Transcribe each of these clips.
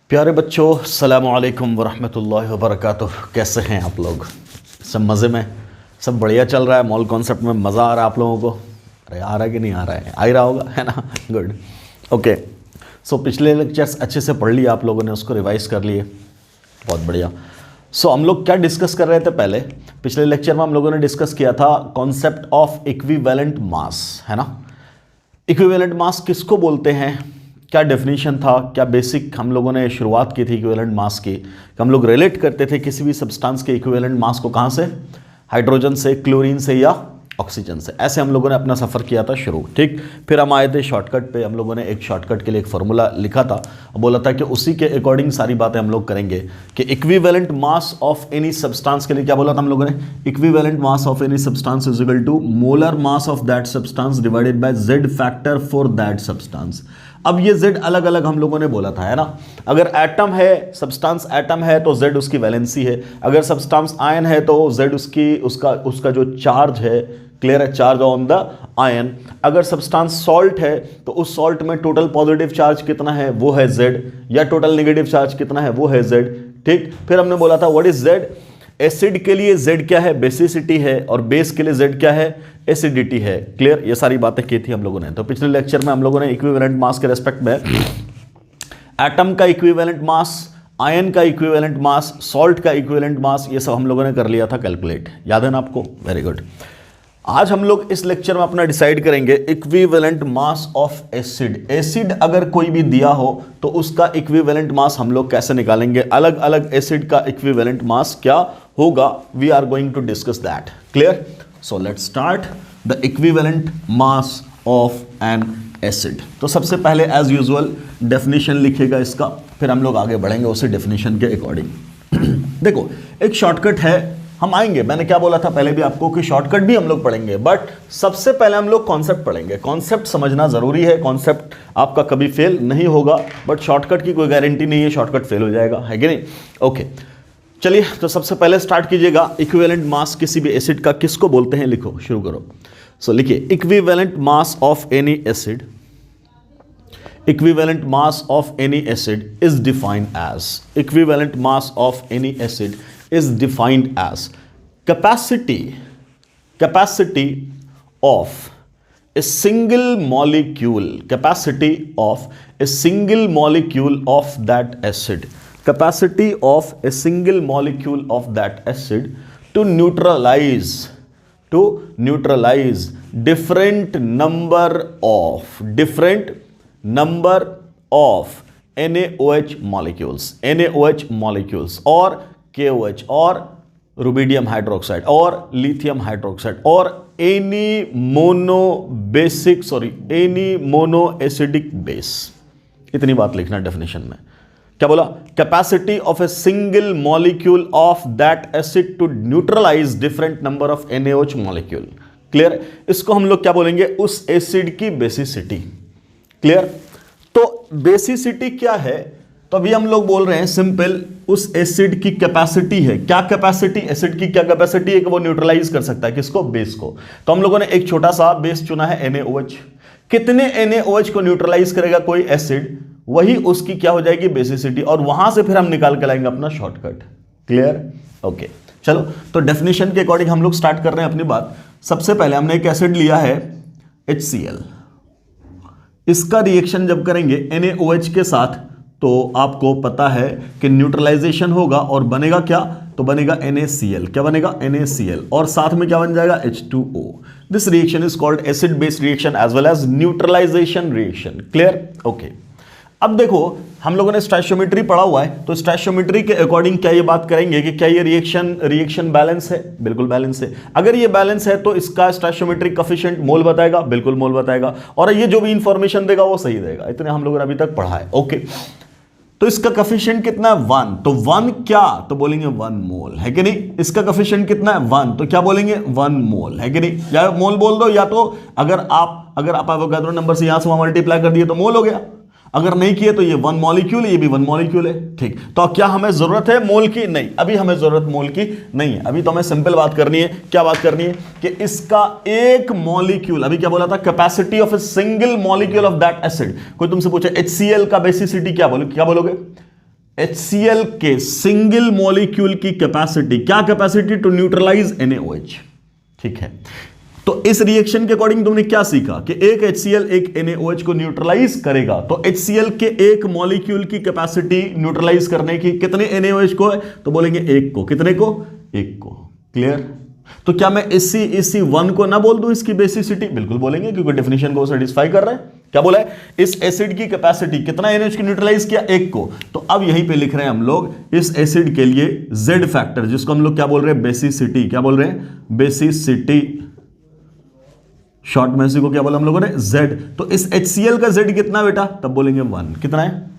प्यारे बच्चों, अस्सलामु अलैकुम वरहमतुल्लाहि वबरकातुह। कैसे हैं आप लोग? सब मज़े में, सब बढ़िया चल रहा है? मॉल कॉन्सेप्ट में मज़ा आ रहा है आप लोगों को? अरे आ रहा है कि नहीं आ रहा है? आ ही रहा होगा, है ना? Good, okay. सो पिछले लेक्चर्स अच्छे से पढ़ लिए आप लोगों ने, उसको रिवाइज कर लिए, बहुत बढ़िया। सो हम लोग क्या डिस्कस कर रहे थे? पहले पिछले लेक्चर में हम लोगों ने डिस्कस किया था कॉन्सेप्ट ऑफ इक्विवेलेंट मास, है ना? इक्विवेलेंट मास किसको बोलते हैं, क्या डेफिनेशन था, क्या बेसिक हम लोगों ने शुरुआत की थी इक्विवेलेंट मास की। हम लोग रिलेट करते थे किसी भी सब्सटेंस के इक्विवेलेंट मास को कहाँ से? हाइड्रोजन से, क्लोरीन से या ऑक्सीजन से। ऐसे हम लोगों ने अपना सफ़र किया था शुरू, ठीक। फिर हम आए थे शॉर्टकट पे, हम लोगों ने एक शॉर्टकट के लिए एक फार्मूला लिखा था, बोला था कि उसी के अकॉर्डिंग सारी बातें हम लोग करेंगे कि equivalent mass of any substance के लिए क्या बोला था हम लोगों ने? Equivalent mass of any substance is equal to molar mass of that substance divided by Z factor for that substance. अब ये Z अलग अलग हम लोगों ने बोला था, है ना? अगर एटम है, सब्सटेंस एटम है तो Z उसकी वैलेंसी है। अगर सब्सटेंस आयन है तो Z उसका जो चार्ज है, क्लियर है, चार्ज ऑन द आयन। अगर सब्सटेंस सॉल्ट है तो उस सॉल्ट में टोटल पॉजिटिव चार्ज कितना है, वो है Z, या टोटल नेगेटिव चार्ज कितना है, वो है Z, ठीक। फिर हमने बोला था व्हाट इज Z? एसिड के लिए Z क्या है? बेसिसिटी है, और बेस के लिए Z क्या है? एसिडिटी है। क्लियर? ये सारी बातें की थी हम लोगों ने। तो पिछले लेक्चर में हम लोगों ने इक्विवेलेंट मास के रेस्पेक्ट में एटम का इक्विवेलेंट मास, आयन का इक्विवेलेंट मास, सॉल्ट का इक्विवेलेंट मास, ये सब हम लोगों ने कर लिया था कैलकुलेट। याद है ना आपको? Very good. आज हम लोग इस लेक्चर में अपना डिसाइड करेंगे equivalent mass of acid. Acid अगर कोई भी दिया हो तो उसका इक्विवेलेंट मास हम लोग कैसे निकालेंगे, अलग अलग एसिड का इक्विवेलेंट मास क्या होगा, we are going to discuss that. Clear? So let's start the equivalent mass of an acid. तो सबसे पहले एज यूजुअल डेफिनेशन लिखेगा इसका, फिर हम लोग आगे बढ़ेंगे उसी डेफिनेशन के अकॉर्डिंग। देखो, एक शॉर्टकट है, हम आएंगे, मैंने क्या बोला था पहले भी आपको कि शॉर्टकट भी हम लोग पढ़ेंगे, बट सबसे पहले हम लोग कॉन्सेप्ट पढ़ेंगे। कॉन्सेप्ट समझना जरूरी है, कॉन्सेप्ट आपका कभी फेल नहीं होगा, बट शॉर्टकट की कोई गारंटी नहीं है शॉर्टकट फेल हो जाएगा, है कि नहीं? ओके, चलिए तो सबसे पहले स्टार्ट कीजिएगा। इक्विवेलेंट मास किसी भी एसिड का किसको बोलते हैं, लिखो, शुरू करो। सो लिखिए, equivalent mass of any acid, equivalent mass of any acid is defined as, equivalent mass of any acid is defined as capacity of a single molecule, capacity of a single molecule of that acid, capacity of a single molecule of that acid to neutralize different number of NaOH molecules or KOH or rubidium hydroxide or lithium hydroxide or any monoacidic base। इतनी बात लिखना definition में। क्या बोला? Capacity of a single molecule of that acid to neutralise different number of NaOH molecule. Clear? इसको हम लोग क्या बोलेंगे? उस एसिड की बेसिसिटी। क्लियर? तो बेसिसिटी क्या है? तो अभी हम लोग बोल रहे हैं सिंपल, उस एसिड की कैपेसिटी है। क्या कैपेसिटी? एसिड की क्या कैपेसिटी है कि वो न्यूट्रलाइज कर सकता है किसको? बेस को। तो हम लोगों ने एक छोटा सा बेस चुना है NaOH। कितने NaOH को न्यूट्रलाइज करेगा कोई एसिड, वही उसकी क्या हो जाएगी? बेसिसिटी। और वहां से फिर हम निकाल के लाएंगे अपना शॉर्टकट। क्लियर? ओके, चलो तो डेफिनेशन के अकॉर्डिंग हम लोग स्टार्ट कर रहे हैं अपनी बात। सबसे पहले हमने एक एसिड लिया है HCl। इसका रिएक्शन जब करेंगे NaOH के साथ तो आपको पता है कि न्यूट्रलाइजेशन होगा और बनेगा क्या? तो बनेगा NaCl। क्या बनेगा? NaCl। और साथ में क्या बन जाएगा? H2O। This reaction is called acid base reaction as well as neutralisation reaction. Clear? Okay, अब देखो हम लोगों ने स्टोइचियोमेट्री पढ़ा हुआ है, तो स्टोइचियोमेट्री के अकॉर्डिंग क्या ये बात करेंगे कि क्या ये रिएक्शन बैलेंस है? बिल्कुल बैलेंस है। अगर ये बैलेंस है तो इसका स्टोइचियोमेट्रिक कोफिशिएंट मोल बताएगा, बिल्कुल मोल बताएगा, और ये जो भी इंफॉर्मेशन देगा वो सही देगा। इतने हम लोगों ने अभी तक पढ़ा है। ओके, तो इसका कोफिशिएंट कितना है? 1। तो 1 क्या? तो बोलेंगे 1 मोल, है कि नहीं? इसका कोफिशिएंट कितना है? 1। तो क्या बोलेंगे? 1 मोल, है कि नहीं? या मोल बोल दो, या तो अगर आप एवोगाड्रो नंबर से यहां से वहां मल्टीप्लाई कर दिए तो मोल हो गया। अगर नहीं किए तो ये 1 मॉलिक्यूल है, ये भी 1 मॉलिक्यूल है, ठीक। तो क्या हमें जरूरत है मोल की? नहीं, अभी हमें जरूरत मोल की नहीं है। अभी तो हमें सिंपल बात करनी है। क्या बात करनी है? कि इसका एक मॉलिक्यूल, अभी क्या बोला था? Capacity of a single molecule of that acid. कोई तुमसे पूछे HCl का बेसिसिटी क्या बोलोगे? HCl के सिंगल मॉलिक्यूल की कैपेसिटी, क्या कैपेसिटी, टू न्यूट्रलाइज NaOH। ठीक है, तो इस रिएक्शन के अकॉर्डिंग तुमने क्या सीखा कि एक HCl एक NaOH को न्यूट्रलाइज करेगा, तो HCl के एक मॉलिक्यूल की कैपेसिटी न्यूट्रलाइज करने की कितने NaOH को है, तो बोलेंगे एक को, कितने को, एक को। क्लियर? तो क्या मैं इसी वन को ना बोल दूं इसकी बेसिसिटी? बिल्कुल बोलेंगे, क्योंकि डेफिनेशन को सेटिस्फाई कर रहा है। क्या बोला है, इस एसिड की कैपेसिटी कितना NaOH की न्यूट्रलाइज किया, एक को। तो अब यहीं पे लिख रहे हैं हम लोग इस एसिड के लिए Z फैक्टर, जिसको हम लोग क्या बोल रहे हैं, बेसिसिटी। क्या बोल रहे हैं, बेसिसिटी। शॉर्ट में इसी को क्या बोला हम लोगों ने, Z। तो इस HCl का Z कितना बेटा, तब बोलेंगे 1। कितना है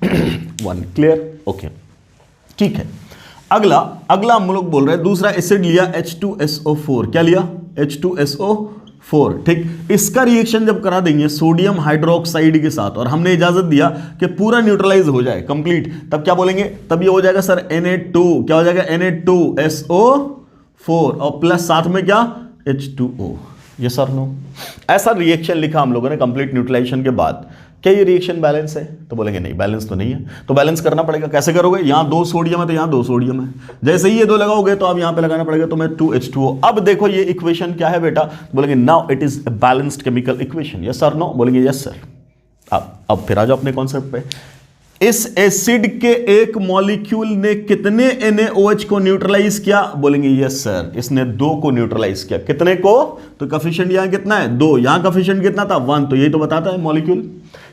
1। क्लियर? ओके, ठीक है। अगला हम लोग बोल रहे हैं दूसरा एसिड लिया H2SO4। क्या लिया, H2SO4। ठीक, इसका रिएक्शन जब करा देंगे सोडियम हाइड्रोक्साइड के साथ और हमने इजाजत दिया कि पूरा न्यूट्रलाइज हो जाए कंप्लीट, तब क्या बोलेंगे, तब ये हो जाएगा सर Na2। क्या हो जाएगा, Na2SO4 और प्लस साथ में क्या, H2O। ये सर नो, ऐसा रिएक्शन लिखा हम लोगों ने कंप्लीट न्यूट्रलाइजेशन के बाद। क्या ये रिएक्शन बैलेंस है, तो बोलेंगे नहीं, बैलेंस तो नहीं है। तो बैलेंस करना पड़ेगा। कैसे करोगे, यहां 2 सोडियम है तो यहां 2 सोडियम है, जैसे ही ये 2 लगाओगे तो अब यहां पे लगाना पड़ेगा, तो मैं 2H2O। अब देखो ये इक्वेशन क्या है बेटा, बोलेंगे now it is a balanced chemical equation. Yes sir, no, बोलेंगे यस सर। अब फिर आ जाओ अपने कॉन्सेप्ट पे। इस एसिड के एक मॉलिक्यूल ने कितने NaOH को न्यूट्रलाइज किया, बोलेंगे यस सर, इसने 2 को न्यूट्रलाइज किया। कितने को, तो कोएफिशिएंट यहां कितना है, 2। यहां कोएफिशिएंट कितना था, 1। तो यही तो बताता है मॉलिक्यूल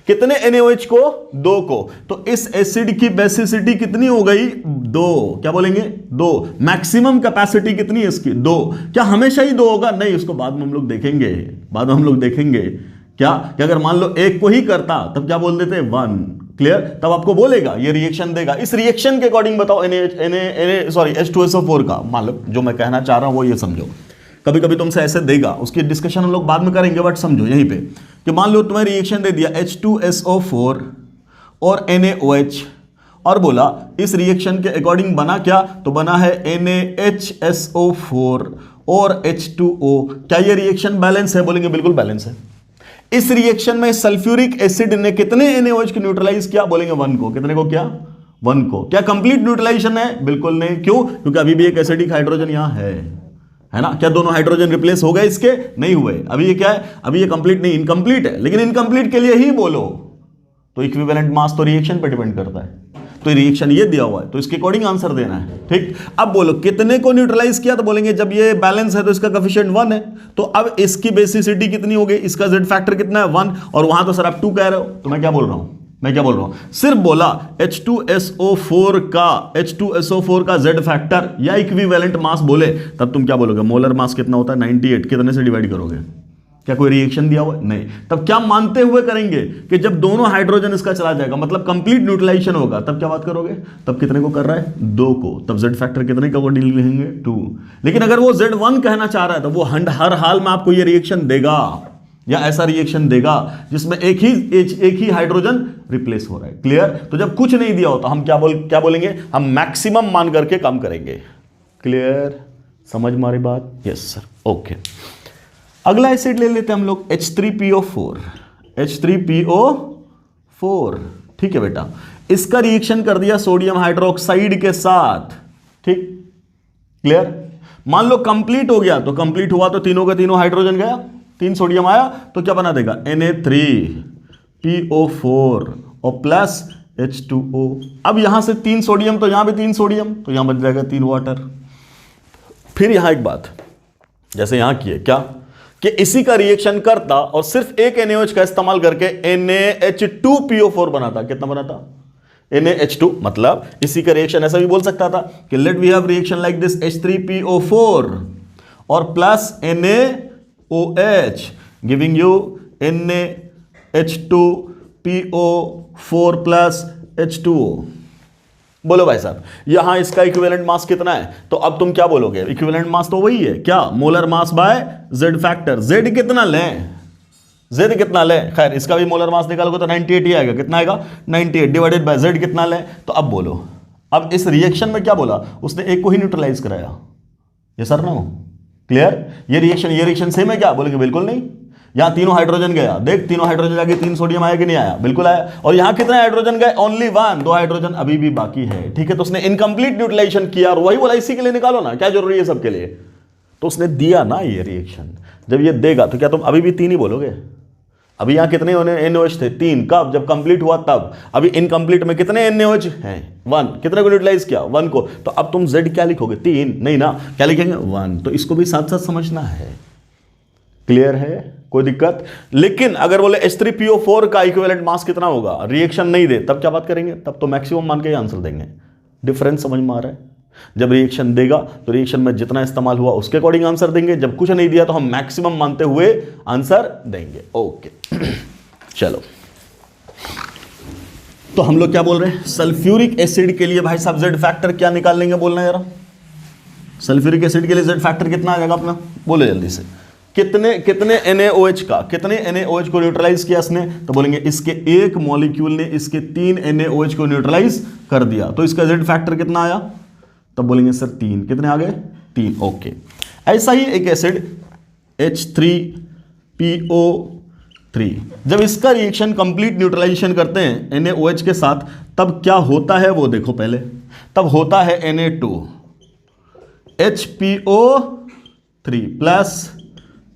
कितने NaOH को, 2 को। तो इस एसिड की बेसिसिटी कितनी हो गई, 2। क्या बोलेंगे, 2। मैक्सिमम कैपेसिटी कितनी है इसकी, 2। क्या हमेशा ही 2 होगा, नहीं, उसको बाद में हम लोग देखेंगे, बाद में हम लोग देखेंगे। क्या कि अगर मान लो एक को ही करता तब क्या बोल देते, 1। क्लियर? तब आपको बोलेगा, ये रिएक्शन देगा। इस रिएक्शन के अकॉर्डिंग बताओ H2SO4 का, मान लो जो मैं कहना चाह रहा हूं वो ये समझो। कभी कभी तुमसे ऐसे देगा, उसकी डिस्कशन हम लोग बाद में करेंगे, बट समझो यहीं पे कि मान लो तुम्हें रिएक्शन दे दिया H2SO4 और NaOH और बोला इस रिएक्शन के अकॉर्डिंग बना क्या, तो बना है NaHSO4 और H2O। क्या ये रिएक्शन बैलेंस है, बोलेंगे बिल्कुल बैलेंस है। इस रिएक्शन में सल्फ्यूरिक एसिड ने कितने NaOH को न्यूट्रलाइज किया, बोलेंगे 1 को। कितने को किया, 1 को। क्या कंप्लीट न्यूट्रलाइजेशन है, बिल्कुल नहीं। क्यों, क्योंकि अभी भी एक एसिडिक हाइड्रोजन यहां है ना। क्या दोनों हाइड्रोजन रिप्लेस हो गए, इसके नहीं हुए। अभी ये क्या है, अभी ये कंप्लीट नहीं, इनकम्प्लीट है। लेकिन इनकम्प्लीट के लिए ही बोलो तो इक्विवेलेंट मास तो रिएक्शन पर डिपेंड करता है। तो रिएक्शन ये दिया हुआ है, तो इसके अकॉर्डिंग आंसर देना है। ठीक, अब बोलो कितने को न्यूट्रलाइज किया, तो बोलेंगे जब ये बैलेंस है तो इसका कोएफिशिएंट 1 है। तो अब इसकी बेसिसिटी कितनी हो गई, इसका Z फैक्टर कितना है, 1। और वहां तो सर आप 2 कह रहे हो, तो मैं क्या बोल रहा हूं, सिर्फ बोला H2SO4 का Z फैक्टर या इक्विवेलेंट मास बोले, तब तुम क्या बोलोगे, मोलर मास कितना होता है 98, कितने से डिवाइड करोगे। क्या कोई रिएक्शन दिया हुआ, नहीं। तब क्या मानते हुए करेंगे कि जब दोनों हाइड्रोजन इसका चला जाएगा, मतलब कंप्लीट न्यूट्रलाइजेशन होगा, तब क्या बात करोगे, तब कितने को कर रहा है, 2 को। तब Z फैक्टर कितने का डील लिखेंगे, 2। लेकिन अगर वो Z1 कहना चाह रहा है तो वो हर हाल में आपको ये रिएक्शन देगा, या ऐसा रिएक्शन देगा जिसमें एक ही हाइड्रोजन रिप्लेस हो रहा है। क्लियर? तो जब कुछ नहीं दिया होता हम क्या बोलेंगे, हम मैक्सिमम मान करके काम करेंगे। क्लियर? समझ मारी बात? Yes sir, okay. अगला एसिड ले लेते हैं हम लोग H3PO4। ठीक है बेटा, इसका रिएक्शन कर दिया सोडियम हाइड्रोक्साइड के साथ। ठीक, क्लियर? मान लो कंप्लीट हो गया, तो कंप्लीट हुआ तो तीनों का तीनों हाइड्रोजन गया, 3 सोडियम आया, तो क्या बना देगा, Na3PO4 और प्लस H2O। अब यहां से 3 सोडियम, तो यहां भी 3 सोडियम, तो यहां बच जाएगा 3 वाटर। फिर यहां एक बात, जैसे यहां की है क्या कि इसी का रिएक्शन करता और सिर्फ एक NaOH का इस्तेमाल करके NaH2PO4 बनाता। कितना बनाता, NaH2। मतलब इसी का रिएक्शन ऐसा भी बोल सकता था कि let we have reaction like this H3PO4 और plus NaOH giving you NaH2PO4 plus H2O। बोलो भाई साहब, यहां इसका इक्विवेलेंट मास कितना है, तो अब तुम क्या बोलोगे, इक्विवेलेंट मास तो वही है, क्या, molar mass by Z factor. Z कितना लें, खैर इसका भी मोलर मास निकालोगे तो 98 ही आएगा। कितना आएगा, 98 डिवाइडेड बाय Z कितना लें। तो अब बोलो, अब इस रिएक्शन में क्या बोला, उसने एक को ही न्यूट्रलाइज कराया। ये सर ना, क्लियर? ये रिएक्शन सेम है क्या, बोलेंगे बिल्कुल नहीं। यहाँ तीनों हाइड्रोजन गया, देख तीनों हाइड्रोजन जाके 3 सोडियम आया कि नहीं आया, बिल्कुल आया। और यहाँ कितने हाइड्रोजन गए, ओनली 1, 2 हाइड्रोजन अभी भी बाकी है, ठीक है। तो उसने इनकम्प्लीट न्यूट्रलाइजेशन किया और वही बोला इसी के लिए निकालो ना, क्या जरूरी है सबके लिए, तो उसने दिया ना ये रिएक्शन। जब ये देगा तो क्या तुम अभी भी 3 ही बोलोगे? अभी यहाँ कितने NaOH थे, 3, कब, जब कंप्लीट हुआ तब। अभी इनकम्प्लीट में कितने NaOH हैं, 1, कितने को न्यूट्रलाइज किया, 1 को। तो अब तुम Z क्या लिखोगे, 3 नहीं ना, क्या लिखेंगे 1। तो इसको भी साथ साथ समझना है, क्लियर है, कोई दिक्कत? लेकिन अगर बोले H3PO4 का इक्विवेलेंट मास कितना होगा, रिएक्शन नहीं दे, तब क्या बात करेंगे, तब तो मैक्सिमम मान के ही आंसर देंगे। डिफरेंस समझ में आ रहा है? जब रिएक्शन देगा तो रिएक्शन में जितना इस्तेमाल हुआ उसके अकॉर्डिंग आंसर देंगे, जब कुछ नहीं दिया तो हम मैक्सिमम मानते हुए आंसर देंगे। ओके चलो, तो हम लोग क्या बोल रहे हैं, सल्फ्यूरिक एसिड के लिए भाई साहब जेड फैक्टर क्या निकाल लेंगे, बोलना है जरा। सल्फ्यूरिक एसिड के लिए जेड फैक्टर कितना आ जाएगा अपना, बोले जल्दी से। कितने कितने NaOH का, कितने NaOH को न्यूट्रलाइज किया इसने, तो बोलेंगे इसके एक मॉलिक्यूल ने इसके 3 NaOH को न्यूट्रलाइज कर दिया, तो इसका जेड फैक्टर कितना आया, तब बोलेंगे सर 3, कितने आ गए 3। ओके, ऐसा ही एक एसिड H3PO3, जब इसका रिएक्शन कंप्लीट न्यूट्रलाइजेशन करते हैं NaOH के साथ, तब क्या होता है वो देखो पहले। तब होता है Na2HPO3 प्लस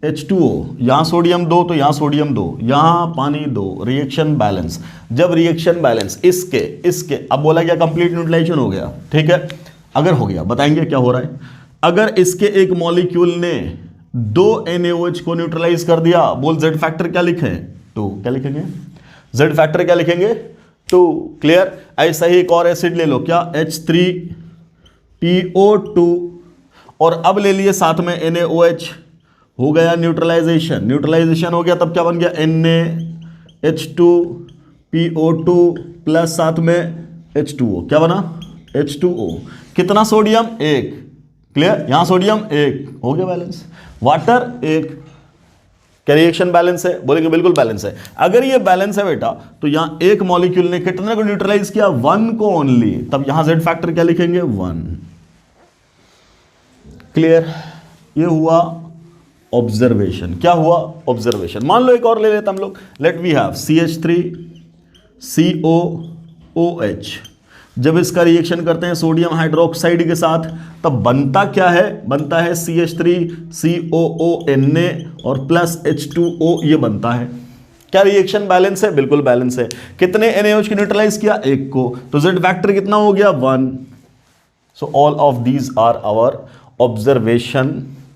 H2O, यहां सोडियम 2 तो यहां सोडियम 2, यहां पानी 2, रिएक्शन बैलेंस। जब रिएक्शन बैलेंस इसके अब बोला गया कंप्लीट न्यूट्रलाइजेशन हो गया, ठीक है। अगर हो गया, बताएंगे क्या हो रहा है। अगर इसके एक मॉलिक्यूल ने 2 NaOH को न्यूट्रलाइज कर दिया, बोल जेड फैक्टर क्या लिखें, 2, क्या लिखेंगे, जेड फैक्टर क्या लिखेंगे, 2, क्लियर। ऐसा ही एक और एसिड ले लो, क्या, H3PO2, और अब ले लिए साथ में NaOH, हो गया न्यूट्रलाइजेशन हो गया, तब क्या बन गया NaH2PO2 प्लस साथ में H2O, क्या बना H2O। कितना सोडियम, 1, क्लियर, यहां सोडियम 1, हो गया बैलेंस। वाटर 1, क्या रिएक्शन बैलेंस है, बोलेंगे बिल्कुल बैलेंस है। अगर ये बैलेंस है बेटा, तो यहां एक मॉलिक्यूल ने कितने को न्यूट्रलाइज किया, 1 को ओनली, तब यहां जेड फैक्टर क्या लिखेंगे, 1, क्लियर। ये हुआ ऑब्जर्वेशन, क्या हुआ ऑब्जर्वेशन। मान लो एक और ले लेते हम लोग, लेट वी हैव CH3COOH, जब इसका रिएक्शन करते हैं सोडियम हाइड्रोक्साइड के साथ, तब बनता क्या है, बनता है CH3COONA और प्लस H2O, ये बनता है। क्या रिएक्शन बैलेंस है, बिल्कुल बैलेंस है। कितने NaOH को न्यूट्रलाइज किया, 1 को, तो जेड फैक्टर कितना हो गया, 1। So all of these are our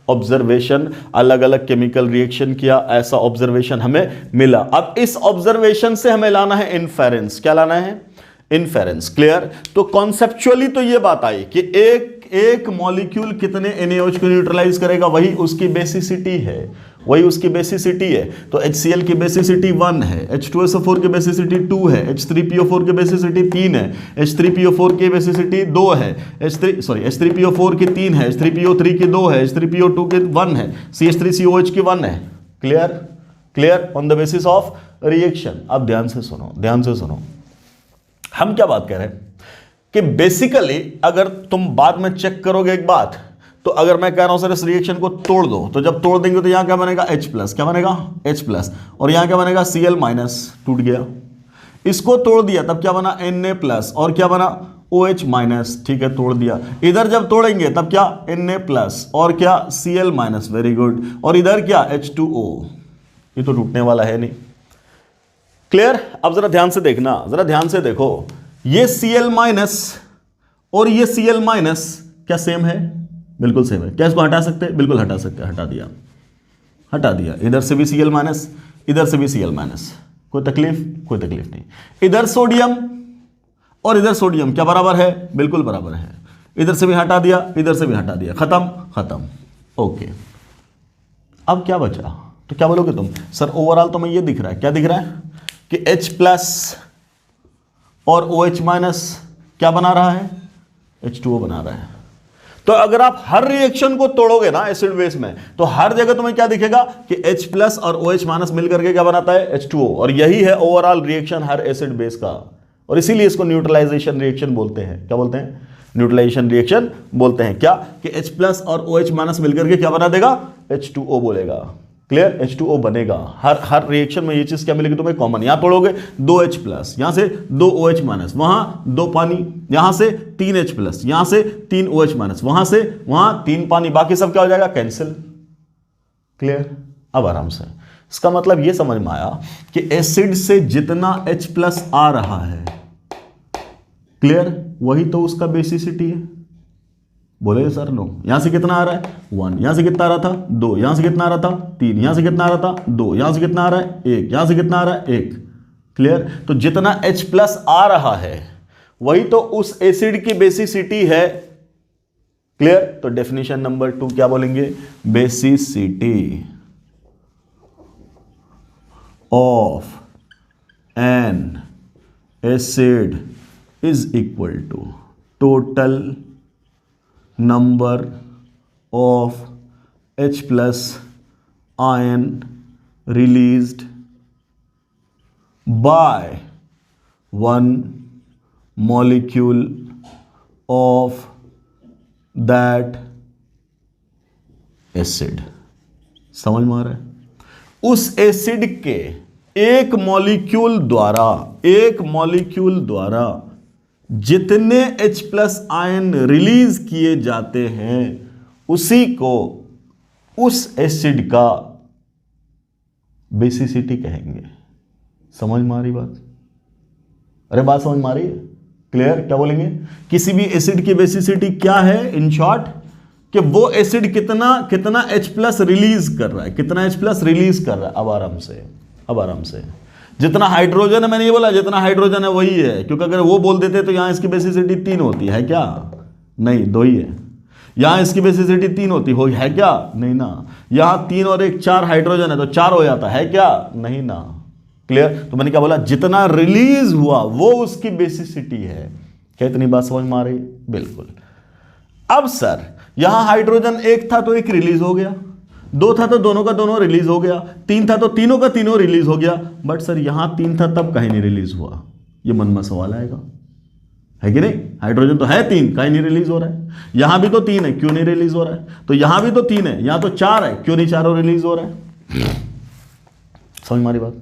observation, अलग अलग केमिकल रिएक्शन किया, ऐसा ऑब्जर्वेशन हमें मिला। अब इस ऑब्जर्वेशन से हमें लाना है इन्फेरेंस, क्या लाना है, इन्फेरेंस, क्लियर। तो कॉन्सेप्चुअली तो ये बात आई कि एक मॉलिक्यूल कितने NaOH को न्यूट्रलाइज करेगा, वही उसकी बेसिसिटी है, वही उसकी बेसिसिटी है। तो HCl की बेसिसिटी 1 है, H2SO4 की बेसिसिटी 2 है, H3PO4 की बेसिसिटी 3 है, H3PO4 की बेसिसिटी 2 है, H3PO4 की 3 है, H3PO3 की 2 है, H3PO2 की 1 है, CH3COH की 1 है, clear on the basis of reaction. अब ध्यान से सुनो, हम क्या बात कर रहे हैं कि बेसिकली अगर तुम बाद में चेक करोगे एक बात, तो अगर मैं कह रहा हूं सर इस रिएक्शन को तोड़ दो, तो जब तोड़ देंगे तो यहां क्या बनेगा, H+, क्या बनेगा H+, और यहां क्या बनेगा Cl-, टूट गया। इसको तोड़ दिया तब क्या बना Na+, और क्या बना OH-, ठीक है, तोड़ दिया। इधर जब तोड़ेंगे तब क्या Na+, और क्या Cl-, वेरी गुड, और इधर क्या H2O, ये तो टूटने वाला है नहीं, क्लियर। अब जरा ध्यान से देखना, जरा ध्यान से देखो, ये Cl- और ये Cl- क्या सेम है, बिल्कुल सेम है। क्या इसको हटा सकते हैं, बिल्कुल हटा सकते हैं, हटा दिया। इधर से भी Cl-, इधर से भी Cl-, कोई तकलीफ नहीं। इधर सोडियम और इधर सोडियम क्या बराबर है, बिल्कुल बराबर है। इधर से भी हटा दिया, इधर से भी हटा दिया, खत्म। ओके, अब क्या बचा, तो क्या बोलोगे तुम, सर ओवरऑल तो मैं ये दिख रहा है, क्या दिख रहा है कि H+ और OH- क्या बना रहा है, H2O बना रहा है। तो अगर आप हर रिएक्शन को तोड़ोगे ना एसिड बेस में, तो हर जगह तुम्हें क्या दिखेगा कि H+ और OH- मिलकर के क्या बनाता है, H2O, और यही है ओवरऑल रिएक्शन हर एसिड बेस का, और इसीलिए इसको न्यूट्रलाइजेशन रिएक्शन बोलते हैं। क्या बोलते हैं, न्यूट्रलाइजेशन रिएक्शन बोलते हैं। क्या कि H+ और OH- मिलकर के क्या बना देगा, H2O बोलेगा, क्लियर, H2O बनेगा। हर रिएक्शन में ये चीज क्या मिलेगी तुम्हें कॉमन, यहां तोड़ोगे 2H प्लस, यहां से 2OH माइनस, वहां 2 पानी, यहां से 3H प्लस, यहां से 3OH माइनस, वहां से वहां 3 पानी, बाकी सब क्या हो जाएगा कैंसिल। क्लियर, अब आराम से इसका मतलब ये समझ में आया कि एसिड से जितना H प्लस आ रहा है, क्लियर, वही तो उसका बेसिसिटी है। बोले सर नो, यहां से कितना आ रहा है 1, यहां से कितना आ रहा था 2, यहां से कितना आ रहा था 3, यहां से कितना आ रहा था 2, यहां से कितना आ रहा है 1, यहां से कितना आ रहा है 1। क्लियर, तो जितना H प्लस आ रहा है वही तो उस एसिड की बेसिसिटी है। क्लियर, तो डेफिनेशन नंबर 2 क्या बोलेंगे, basicity of an acid is equal to total number of H plus ion released by one molecule of that acid। समझ में आ रहा है, उस एसिड के एक मॉलिक्यूल द्वारा जितने H प्लस आयन रिलीज किए जाते हैं उसी को उस एसिड का बेसिसिटी कहेंगे। समझ में आ रही बात, अरे बात समझ में आ रही है, क्लियर, क्या बोलेंगे, किसी भी एसिड की बेसिसिटी क्या है, इन शॉर्ट कि वो एसिड कितना H प्लस रिलीज कर रहा है, कितना H प्लस रिलीज कर रहा है। अब आराम से जितना हाइड्रोजन है, मैंने ये बोला जितना हाइड्रोजन है वही है, क्योंकि अगर वो बोल देते तो यहां इसकी बेसिसिटी 3 होती है क्या, नहीं 2 ही है। यहां इसकी बेसिसिटी 3 होती है क्या, नहीं ना। यहां 3 और 1 4 हाइड्रोजन है तो 4 हो जाता है क्या, नहीं ना। क्लियर, तो मैंने क्या बोला, जितना रिलीज हुआ वो उसकी बेसिसिटी है। क्या इतनी बात समझ में आ रही, बिल्कुल। अब सर यहां हाइड्रोजन 1 था तो 1 रिलीज हो गया, 2 था तो दोनों का दोनों रिलीज हो गया, 3 था तो तीनों का तीनों रिलीज हो गया। बट सर यहां 3 था तब कहीं नहीं रिलीज हुआ, ये मन में सवाल आएगा, है कि नहीं। हाइड्रोजन तो है 3, कहीं नहीं रिलीज हो रहा है। यहां भी तो 3 है, क्यों नहीं रिलीज हो रहा है। तो यहां भी तो 3 है, यहां तो 4 है, क्यों नहीं चारों रिलीज हो रहा है। समझ मारी बात।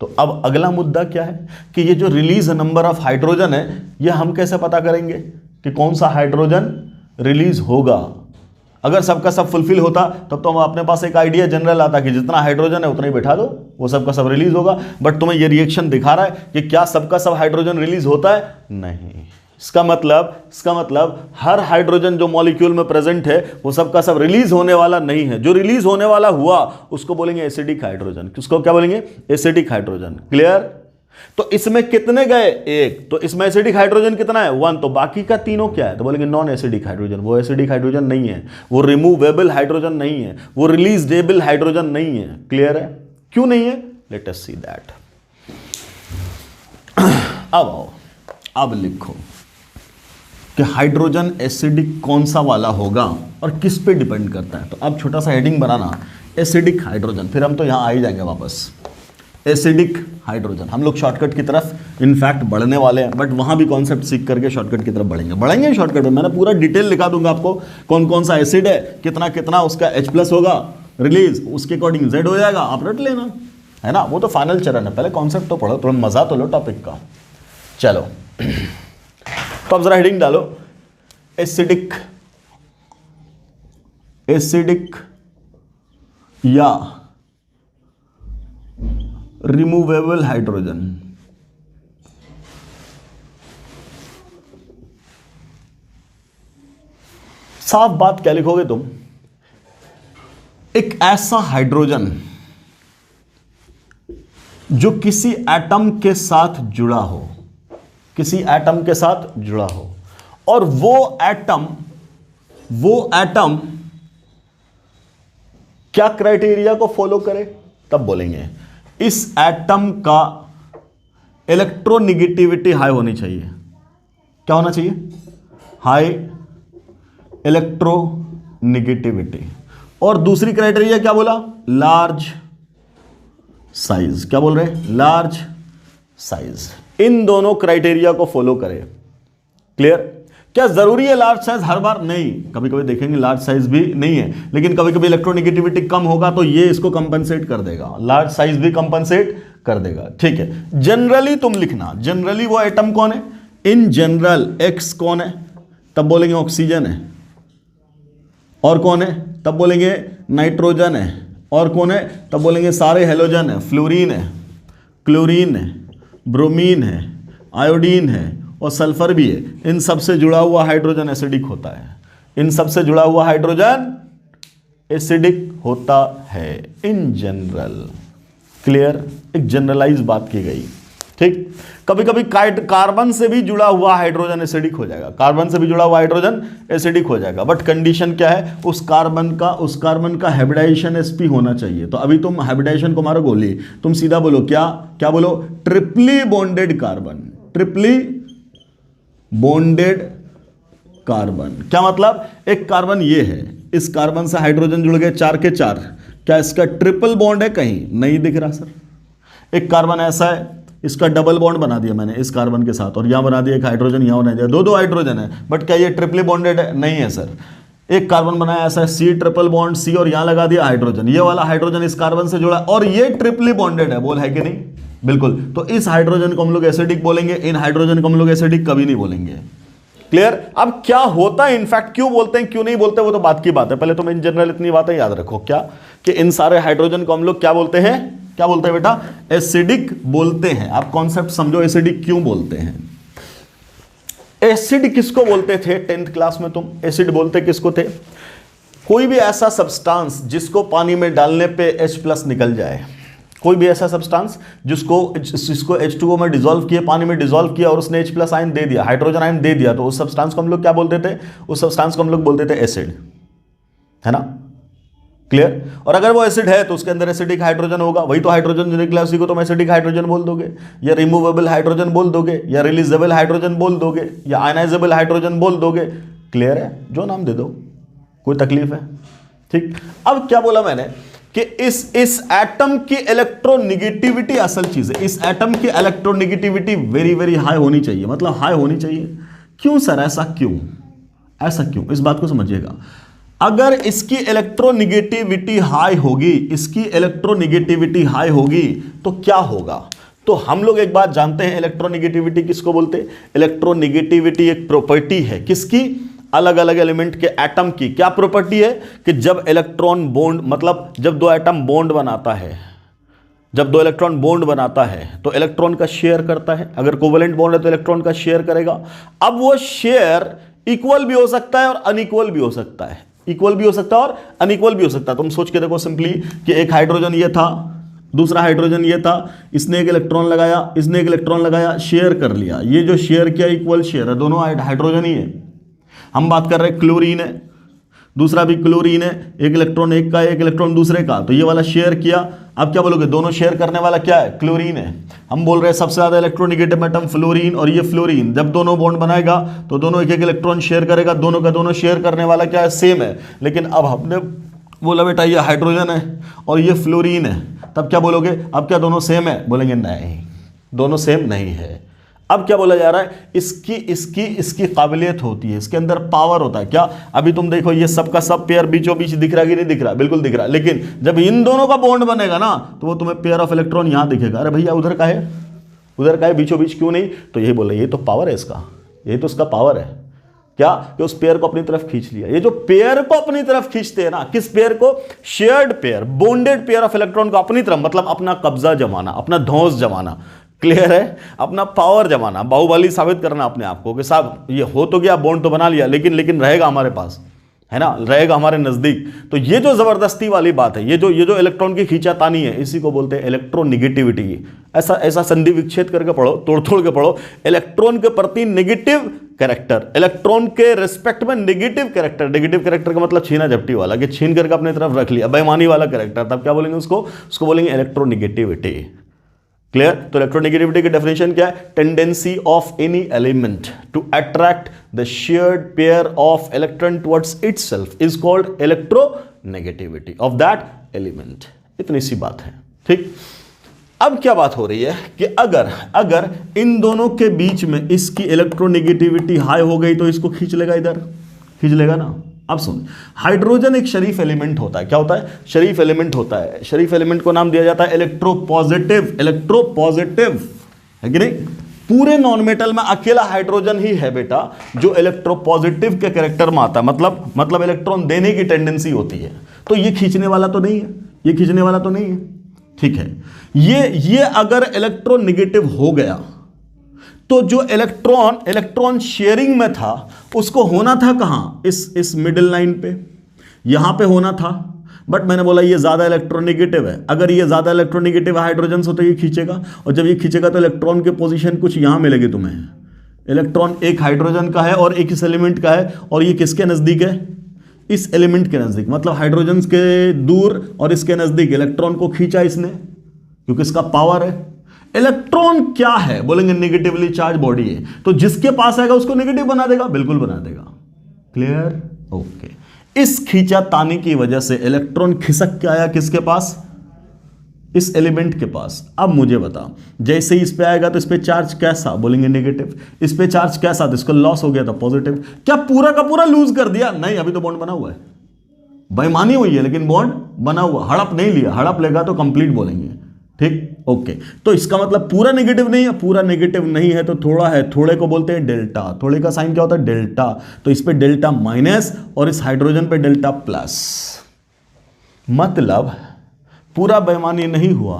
तो अब अगला मुद्दा क्या है कि ये जो रिलीज नंबर ऑफ हाइड्रोजन है, ये हम कैसे पता करेंगे कि कौन सा हाइड्रोजन रिलीज होगा। अगर सबका सब फुलफिल होता तब तो हम अपने पास एक आइडिया जनरल आता कि जितना हाइड्रोजन है उतना ही बैठा दो, वो सबका सब रिलीज होगा। बट तुम्हें ये रिएक्शन दिखा रहा है कि क्या सबका सब हाइड्रोजन रिलीज होता है, नहीं। इसका मतलब हर हाइड्रोजन जो मॉलिक्यूल में प्रेजेंट है वो सबका सब रिलीज होने वाला नहीं है। जो रिलीज होने वाला हुआ उसको बोलेंगे एसिडिक हाइड्रोजन। किसको क्या बोलेंगे, एसिडिक हाइड्रोजन। क्लियर, तो इसमें कितने गए, 1, तो इसमें एसिडिक हाइड्रोजन कितना है 1, तो बाकी का तीनों क्या है, तो बोलेंगे नॉन एसिडिक हाइड्रोजन। वो एसिडिक हाइड्रोजन नहीं है, वो रिमूवेबल हाइड्रोजन नहीं है, वो रिलीजेबल हाइड्रोजन नहीं है। क्लियर है, क्यों नहीं है, लेट अस सी दैट। अब आओ, अब लिखो कि हाइड्रोजन एसिडिक कौन सा वाला होगा और किस पे डिपेंड करता है। तो अब छोटा सा हेडिंग बनाना, एसिडिक हाइड्रोजन, फिर हम तो यहां आ ही जाएंगे वापस। एसिडिक हाइड्रोजन, हम लोग शॉर्टकट की तरफ इनफैक्ट बढ़ने वाले हैं, बट वहां भी कॉन्सेप्ट सीख करके शॉर्टकट की तरफ बढ़ेंगे शॉर्टकट में। मैंने पूरा डिटेल लिखा दूंगा आपको, कौन कौन सा एसिड है, कितना कितना उसका H प्लस होगा रिलीज, उसके अकॉर्डिंग Z हो जाएगा, आप रट लेना, है ना। वो तो फाइनल चरण है, पहले कॉन्सेप्ट तो पढ़ो, थोड़ा मजा तो लो टॉपिक का। चलो तो अब जरा हेडिंग डालो, एसिडिक या रिमूवेबल हाइड्रोजन। साफ बात क्या लिखोगे तुम, एक ऐसा हाइड्रोजन जो किसी एटम के साथ जुड़ा हो, किसी एटम के साथ जुड़ा हो, और वो एटम क्या क्राइटेरिया को फॉलो करे, तब बोलेंगे इस एटम का इलेक्ट्रोनिगेटिविटी हाई होनी चाहिए। क्या होना चाहिए, हाई इलेक्ट्रोनिगेटिविटी। और दूसरी क्राइटेरिया क्या बोला, लार्ज साइज। क्या बोल रहे हैं, लार्ज साइज। इन दोनों क्राइटेरिया को फॉलो करे। क्लियर, क्या जरूरी है लार्ज साइज हर बार? नहीं, कभी कभी देखेंगे लार्ज साइज भी नहीं है, लेकिन कभी कभी इलेक्ट्रोनेगेटिविटी कम होगा तो ये इसको कंपनसेट कर देगा, लार्ज साइज भी कंपनसेट कर देगा। ठीक है, जनरली तुम लिखना, जनरली वो एटम कौन है? इन जनरल एक्स कौन है? तब बोलेंगे ऑक्सीजन है। और कौन है? तब बोलेंगे नाइट्रोजन है। और कौन है? तब बोलेंगे सारे हेलोजन है, फ्लोरीन है, क्लोरीन है, ब्रोमीन है, आयोडीन है और सल्फर भी है। इन सब से जुड़ा हुआ हाइड्रोजन एसिडिक होता है, इन सब से जुड़ा हुआ हाइड्रोजन एसिडिक होता है इन जनरल। क्लियर? एक जनरलाइज बात की गई। ठीक, कभी कभी कार्बन से भी जुड़ा हुआ हाइड्रोजन एसिडिक हो जाएगा, कार्बन से भी जुड़ा हुआ हाइड्रोजन एसिडिक हो जाएगा, बट कंडीशन क्या है? उस कार्बन का हाइब्रिडाइजेशन sp होना चाहिए। तो अभी तुम हाइब्रिडाइजेशन को मारो गोली, तुम सीधा बोलो क्या बोलो? ट्रिपली बॉन्डेड कार्बन, ट्रिपली बॉन्डेड कार्बन। क्या मतलब? एक कार्बन ये है, इस कार्बन से हाइड्रोजन जुड़ गए 4 के 4, क्या इसका ट्रिपल बॉन्ड है? कहीं नहीं दिख रहा सर। एक कार्बन ऐसा है, इसका डबल बॉन्ड बना दिया मैंने इस कार्बन के साथ, और यहां बना दिया एक हाइड्रोजन, यहां बना दिया, दो हाइड्रोजन है, बट क्या ये ट्रिपली बॉन्डेड है? नहीं है सर। एक कार्बन बनाया ऐसा है, सी ट्रिपल बॉन्ड सी, और यहां लगा दिया हाइड्रोजन, ये वाला हाइड्रोजन इस कार्बन से जुड़ा और ये ट्रिपली बॉन्डेड है। बोल है कि नहीं? बिल्कुल। तो इस हाइड्रोजन को हम लोग एसिडिक बोलेंगे, इन हाइड्रोजन को हम लोग एसिडिक कभी नहीं बोलेंगे। क्लियर? अब क्या होता है, इनफैक्ट क्यों बोलते हैं क्यों नहीं बोलते वो तो बात की बात है, पहले तुम इन जनरल इतनी बातें याद रखो। क्या कि इन सारे हाइड्रोजन को हम लोग क्या बोलते हैं? क्या बोलते हैं बेटा? एसिडिक बोलते हैं। आप कॉन्सेप्ट समझो, एसिडिक क्यों बोलते हैं। एसिड किसको बोलते थे 10th क्लास में? तुम एसिड बोलते किसको थे? कोई भी ऐसा सब्सटेंस जिसको पानी में डालने पे H+ निकल जाए, कोई भी ऐसा सब्सटेंस जिसको H2O में डिसॉल्व किया, पानी में डिसॉल्व किया और उसने H+ आयन दे दिया, हाइड्रोजन आयन दे दिया, तो उस सब्सटेंस को हम लोग क्या बोलते थे? उस सब्सटेंस को हम लोग बोलते थे एसिड, है ना? क्लियर? और अगर वो एसिड है तो उसके अंदर एसिडिक हाइड्रोजन होगा, वही तो हाइड्रोजन जो निकला उसी को तुम एसिडिक हाइड्रोजन बोल दोगे, या रिमूवेबल हाइड्रोजन बोल दोगे, या रिलीजेबल हाइड्रोजन बोल दोगे, या आयनाइजेबल हाइड्रोजन बोल दोगे। क्लियर है? जो नाम दे दो, कोई तकलीफ है? ठीक। अब क्या बोला मैंने कि इस एटम की इलेक्ट्रोनेगेटिविटी असल चीज है, इस एटम की इलेक्ट्रोनेगेटिविटी वेरी वेरी हाई होनी चाहिए, मतलब हाई होनी चाहिए। क्यों सर? ऐसा क्यों? ऐसा क्यों? इस बात को समझिएगा। अगर इसकी इलेक्ट्रोनेगेटिविटी हाई होगी, इसकी इलेक्ट्रोनेगेटिविटी हाई होगी तो क्या होगा? तो हम लोग एक बात जानते हैं, इलेक्ट्रोनेगेटिविटी किसको बोलते हैं? इलेक्ट्रोनेगेटिविटी एक प्रॉपर्टी है किसकी? अलग अलग एलिमेंट के एटम की। क्या प्रॉपर्टी है? कि जब इलेक्ट्रॉन बॉन्ड, मतलब जब दो एटम बॉन्ड बनाता है, जब दो इलेक्ट्रॉन बॉन्ड बनाता है तो इलेक्ट्रॉन का शेयर करता है। अगर कोवेलेंट बॉन्ड है तो इलेक्ट्रॉन का शेयर करेगा। अब वो शेयर इक्वल भी हो सकता है और अनइक्वल भी हो सकता है, इक्वल भी हो सकता है और अनइक्वल भी हो सकता है। तुम सोच के देखो सिंपली कि एक हाइड्रोजन ये था, दूसरा हाइड्रोजन ये था, इसने एक इलेक्ट्रॉन लगाया, इसने एक इलेक्ट्रॉन लगाया, शेयर कर लिया। ये जो शेयर किया इक्वल शेयर है, दोनों हाइड्रोजन ही है। हम बात कर रहे हैं क्लोरीन है, दूसरा भी क्लोरीन है, एक इलेक्ट्रॉन एक का, एक इलेक्ट्रॉन दूसरे का, तो ये वाला शेयर किया। अब क्या बोलोगे? दोनों शेयर करने वाला क्या है? क्लोरीन है। हम बोल रहे हैं सबसे ज्यादा इलेक्ट्रोनेगेटिव एटम फ्लोरीन, और ये फ्लोरीन जब दोनों बॉन्ड बनाएगा तो दोनों एक एक इलेक्ट्रॉन शेयर करेगा, दोनों का दोनों शेयर करने वाला क्या है? सेम है। लेकिन अब हमने बोला बेटा ये हाइड्रोजन है और ये फ्लोरीन है, तब क्या बोलोगे? अब क्या दोनों सेम है? बोलेंगे नहीं, दोनों सेम नहीं है। अब क्या बोला जा रहा है? इसकी काबिलियत होती है, इसके अंदर पावर होता है। क्या? अभी तुम देखो ये सब का सब पेयर बीचों बीच दिख रहा है कि नहीं दिख रहा? बिल्कुल दिख रहा है। लेकिन जब इन दोनों का बॉन्ड बनेगा ना तो वो तुम्हें पेयर ऑफ इलेक्ट्रॉन यहां दिखेगा। अरे भैया उधर का है, उधर का है, बीचों बीच क्यों नहीं? तो यही बोला, ये तो पावर है इसका, ये तो उसका पावर है। क्या? कि उस पेयर को अपनी तरफ खींच लिया। ये जो पेयर को अपनी तरफ खींचते हैं ना, किस पेयर को? Shared pair, bonded pair of electron को अपनी तरफ, मतलब अपना कब्जा जमाना, अपना धौंस जमाना। क्लियर है? अपना पावर जमाना, बाहुबली साबित करना अपने आप को कि साहब ये हो तो गया, बॉन्ड तो बना लिया, लेकिन रहेगा हमारे पास, है ना, रहेगा हमारे नजदीक। तो ये जो जबरदस्ती वाली बात है, ये जो इलेक्ट्रॉन की खींचातानी है, इसी को बोलते हैं इलेक्ट्रोनेगेटिविटी। ऐसा संधि विच्छेद करके पढ़ो, तोड़ के पढ़ो। इलेक्ट्रॉन के प्रति नेगेटिव कैरेक्टर, इलेक्ट्रॉन के रिस्पेक्ट में नेगेटिव कैरेक्टर। नेगेटिव कैरेक्टर का मतलब छीना झपटी वाला, कि छीन करके अपनी तरफ रख लिया, बेईमानी वाला कैरेक्टर, तब क्या बोलेंगे उसको बोलेंगे इलेक्ट्रोनेगेटिविटी। क्लियर? तो इलेक्ट्रोनेगेटिविटी की डेफिनेशन क्या है? Tendency of any element to attract the shared pair of electron towards itself is called electronegativity of that element. इतनी सी बात है। ठीक। अब क्या बात हो रही है कि अगर इन दोनों के बीच में इसकी इलेक्ट्रोनेगेटिविटी हाई हो गई तो इसको खींच लेगा, इधर खींच लेगा ना। अब सुन, हाइड्रोजन एक शरीफ एलिमेंट होता है। क्या होता है? शरीफ एलिमेंट होता है। शरीफ एलिमेंट को नाम दिया जाता है इलेक्ट्रोपॉजिटिव। इलेक्ट्रोपॉजिटिव है कि नहीं? पूरे नॉन मेटल में अकेला हाइड्रोजन ही है बेटा जो इलेक्ट्रोपॉजिटिव के कैरेक्टर में आता है, मतलब इलेक्ट्रॉन देने की टेंडेंसी होती है। तो ये खींचने वाला तो नहीं है, ये खींचने वाला तो नहीं है, ठीक है। ये अगर इलेक्ट्रॉन नेगेटिव हो गया तो जो इलेक्ट्रॉन शेयरिंग में था उसको होना था कहां? इस मिडिल लाइन पे, यहां पे होना था। बट मैंने बोला ये ज्यादा इलेक्ट्रोनेगेटिव है। अगर ये ज्यादा इलेक्ट्रोनेगेटिव हाइड्रोजन से तो ये खींचेगा, और जब ये खींचेगा तो इलेक्ट्रॉन की पोजीशन कुछ यहां मिलेगी तुम्हें। इलेक्ट्रॉन एक हाइड्रोजन का है और एक इस एलिमेंट का है, और ये किसके नजदीक है? इस एलिमेंट के नजदीक। मतलब हाइड्रोजन के दूर और इसके नजदीक इलेक्ट्रॉन को खींचा इसने, क्योंकि इसका पावर है। इलेक्ट्रॉन क्या है? बोलेंगे नेगेटिवली चार्ज बॉडी है, तो जिसके पास आएगा उसको नेगेटिव बना देगा, बिल्कुल बना देगा। क्लियर? ओके। इस खींचातानी की वजह से इलेक्ट्रॉन खिसक के आया किसके पास? इस एलिमेंट के पास। अब मुझे बता, जैसे ही इस पे आएगा तो इस पे चार्ज कैसा? बोलेंगे नेगेटिव। इस पे चार्ज कैसा? तो इसको लॉस हो गया था, पॉजिटिव। क्या पूरा का पूरा लूज कर दिया? नहीं, अभी तो बॉन्ड बना हुआ है, बेईमानी हुई है लेकिन बॉन्ड बना हुआ। हड़प नहीं लिया, हड़प लेगा तो कंप्लीट बोलेंगे, ठीक। ओके, तो इसका मतलब पूरा नेगेटिव नहीं है। पूरा नेगेटिव नहीं है तो थोड़ा है, थोड़े को बोलते हैं डेल्टा। थोड़े का साइन क्या होता है? डेल्टा। तो इस पे डेल्टा माइनस और इस हाइड्रोजन पे डेल्टा प्लस। मतलब पूरा बेईमानी नहीं हुआ,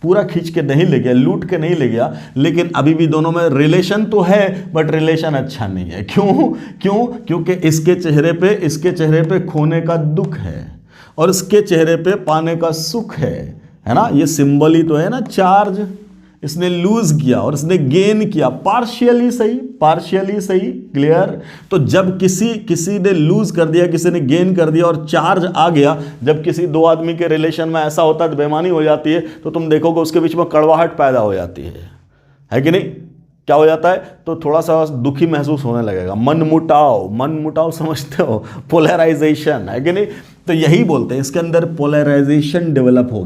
पूरा खींच के नहीं ले गया, लूट के नहीं ले गया, लेकिन अभी भी दोनों में रिलेशन तो है, बट रिलेशन अच्छा नहीं है। क्योंकि इसके चेहरे पे खोने का दुख है और इसके चेहरे पे पाने का सुख है ना। ये सिंबल ही तो है ना, चार्ज। इसने लूज किया और इसने गेन किया, पार्शियली सही। क्लियर? तो जब किसी ने लूज कर दिया, किसी ने गेन कर दिया और चार्ज आ गया, जब किसी दो आदमी के रिलेशन में ऐसा होता है, बेईमानी हो जाती है, तो तुम देखोगे उसके बीच में कड़वाहट पैदा हो जाती है कि नहीं? क्या हो जाता है? तो थोड़ा सा दुखी महसूस होने लगेगा, मनमुटाव समझते हो? पोलराइजेशन है कि नहीं? तो यही बोलते हैं, इसके अंदर पोलराइजेशन डेवलप हो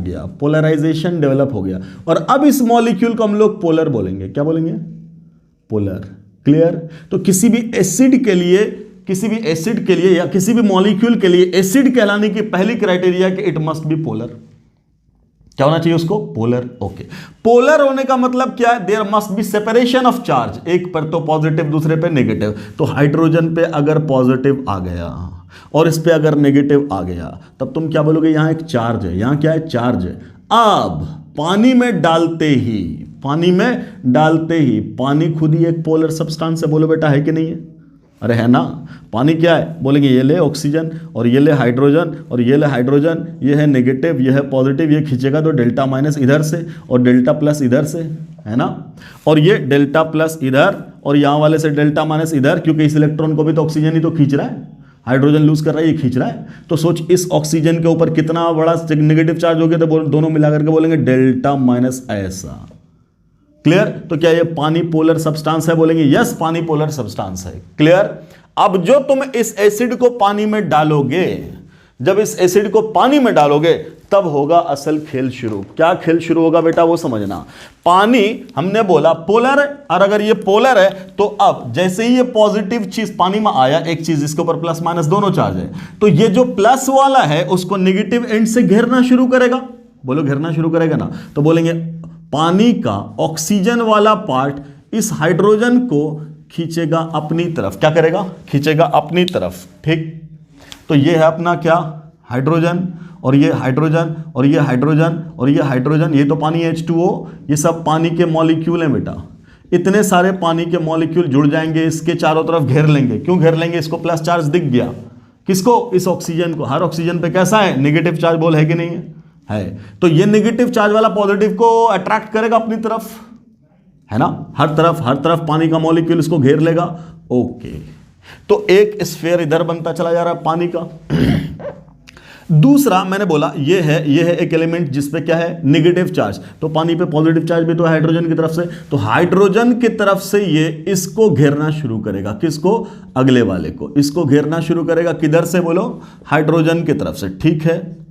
गया। और अब इस मॉलिक्यूल को हम लोग पोलर बोलेंगे। क्या बोलेंगे? पोलर। क्लियर? तो किसी भी एसिड के लिए या किसी भी मॉलिक्यूल के लिए एसिड कहलाने की पहली क्राइटेरिया कि इट मस्ट बी पोलर। क्या होना चाहिए उसको? पोलर। ओके। पोलर होने का मतलब क्या है? There must be separation of charge. एक पर तो पॉजिटिव, दूसरे पे नेगेटिव। तो हाइड्रोजन पे अगर पॉजिटिव आ गया और इस पे अगर नेगेटिव आ गया, तब तुम क्या बोलोगे? यहां एक चार्ज है, यहां क्या है? चार्ज है। अब पानी में डालते ही पानी खुद ही एक पोलर सब्सटेंस है। बोलो बेटा, है कि नहीं है? अरे है ना। पानी क्या है? बोलेंगे ये ले ऑक्सीजन और ये ले हाइड्रोजन और ये ले हाइड्रोजन, ये है नेगेटिव, ये है पॉजिटिव। ये खींचेगा तो डेल्टा माइनस इधर से और डेल्टा प्लस इधर से, है ना। और ये डेल्टा प्लस इधर और यहाँ वाले से डेल्टा माइनस इधर, क्योंकि इस इलेक्ट्रॉन को भी तो ऑक्सीजन ही तो खींच रहा है। हाइड्रोजन लूज कर रहा है, ये खींच रहा है। तो सोच, इस ऑक्सीजन के ऊपर कितना बड़ा नेगेटिव चार्ज हो गया, तो दोनों मिलाकर के बोलेंगे डेल्टा माइनस ऐसा। क्लियर? तो क्या ये पानी पोलर सब्सटेंस है? बोलेंगे यस, पानी पोलर सब्सटेंस है। क्लियर? अब जो तुम इस एसिड को पानी में डालोगे, जब इस एसिड को पानी में डालोगे, तब होगा असल खेल शुरू। क्या खेल शुरू होगा बेटा? वो समझना। पानी हमने बोला पोलर, और अगर ये पोलर है तो अब जैसे ही ये पॉजिटिव चीज पानी में आया, एक चीज इसके ऊपर प्लस माइनस दोनों चार्ज है, तो ये जो प्लस वाला है उसको नेगेटिव एंड से घेरना शुरू करेगा। बोलो, घेरना शुरू करेगा ना। तो बोलेंगे पानी का ऑक्सीजन वाला पार्ट इस हाइड्रोजन को खींचेगा अपनी तरफ। क्या करेगा? खींचेगा अपनी तरफ, ठीक। तो ये है अपना क्या? हाइड्रोजन, और ये हाइड्रोजन और ये हाइड्रोजन और ये हाइड्रोजन, ये तो पानी H2O, ये सब पानी के मॉलिक्यूल हैं बेटा। इतने सारे पानी के मॉलिक्यूल जुड़ जाएंगे, इसके चारों तरफ घेर लेंगे। क्यों घेर लेंगे? इसको प्लस चार्ज दिख गया। किसको? इस ऑक्सीजन को। हर ऑक्सीजन पे कैसा है? Negative charge. बोल है कि नहीं है? तो ये नेगेटिव चार्ज वाला पॉजिटिव को अट्रैक्ट करेगा अपनी तरफ, है ना। हर तरफ पानी का मॉलिक्यूल इसको घेर लेगा। ओके, तो एक स्फीयर इधर बनता चला जा रहा है पानी का। दूसरा मैंने बोला ये है एक एलिमेंट जिसपे क्या है? Negative charge. तो पानी पे पॉजिटिव चार्ज भी तो हाइड्रोजन की तरफ से, तो हाइड्रोजन की तरफ से ये इसको घेरना शुरू करेगा। किसको? अगले वाले को। इसको घेरना शुरू करेगा किधर से? बोलो, हाइड्रोजन की तरफ से। ठीक है,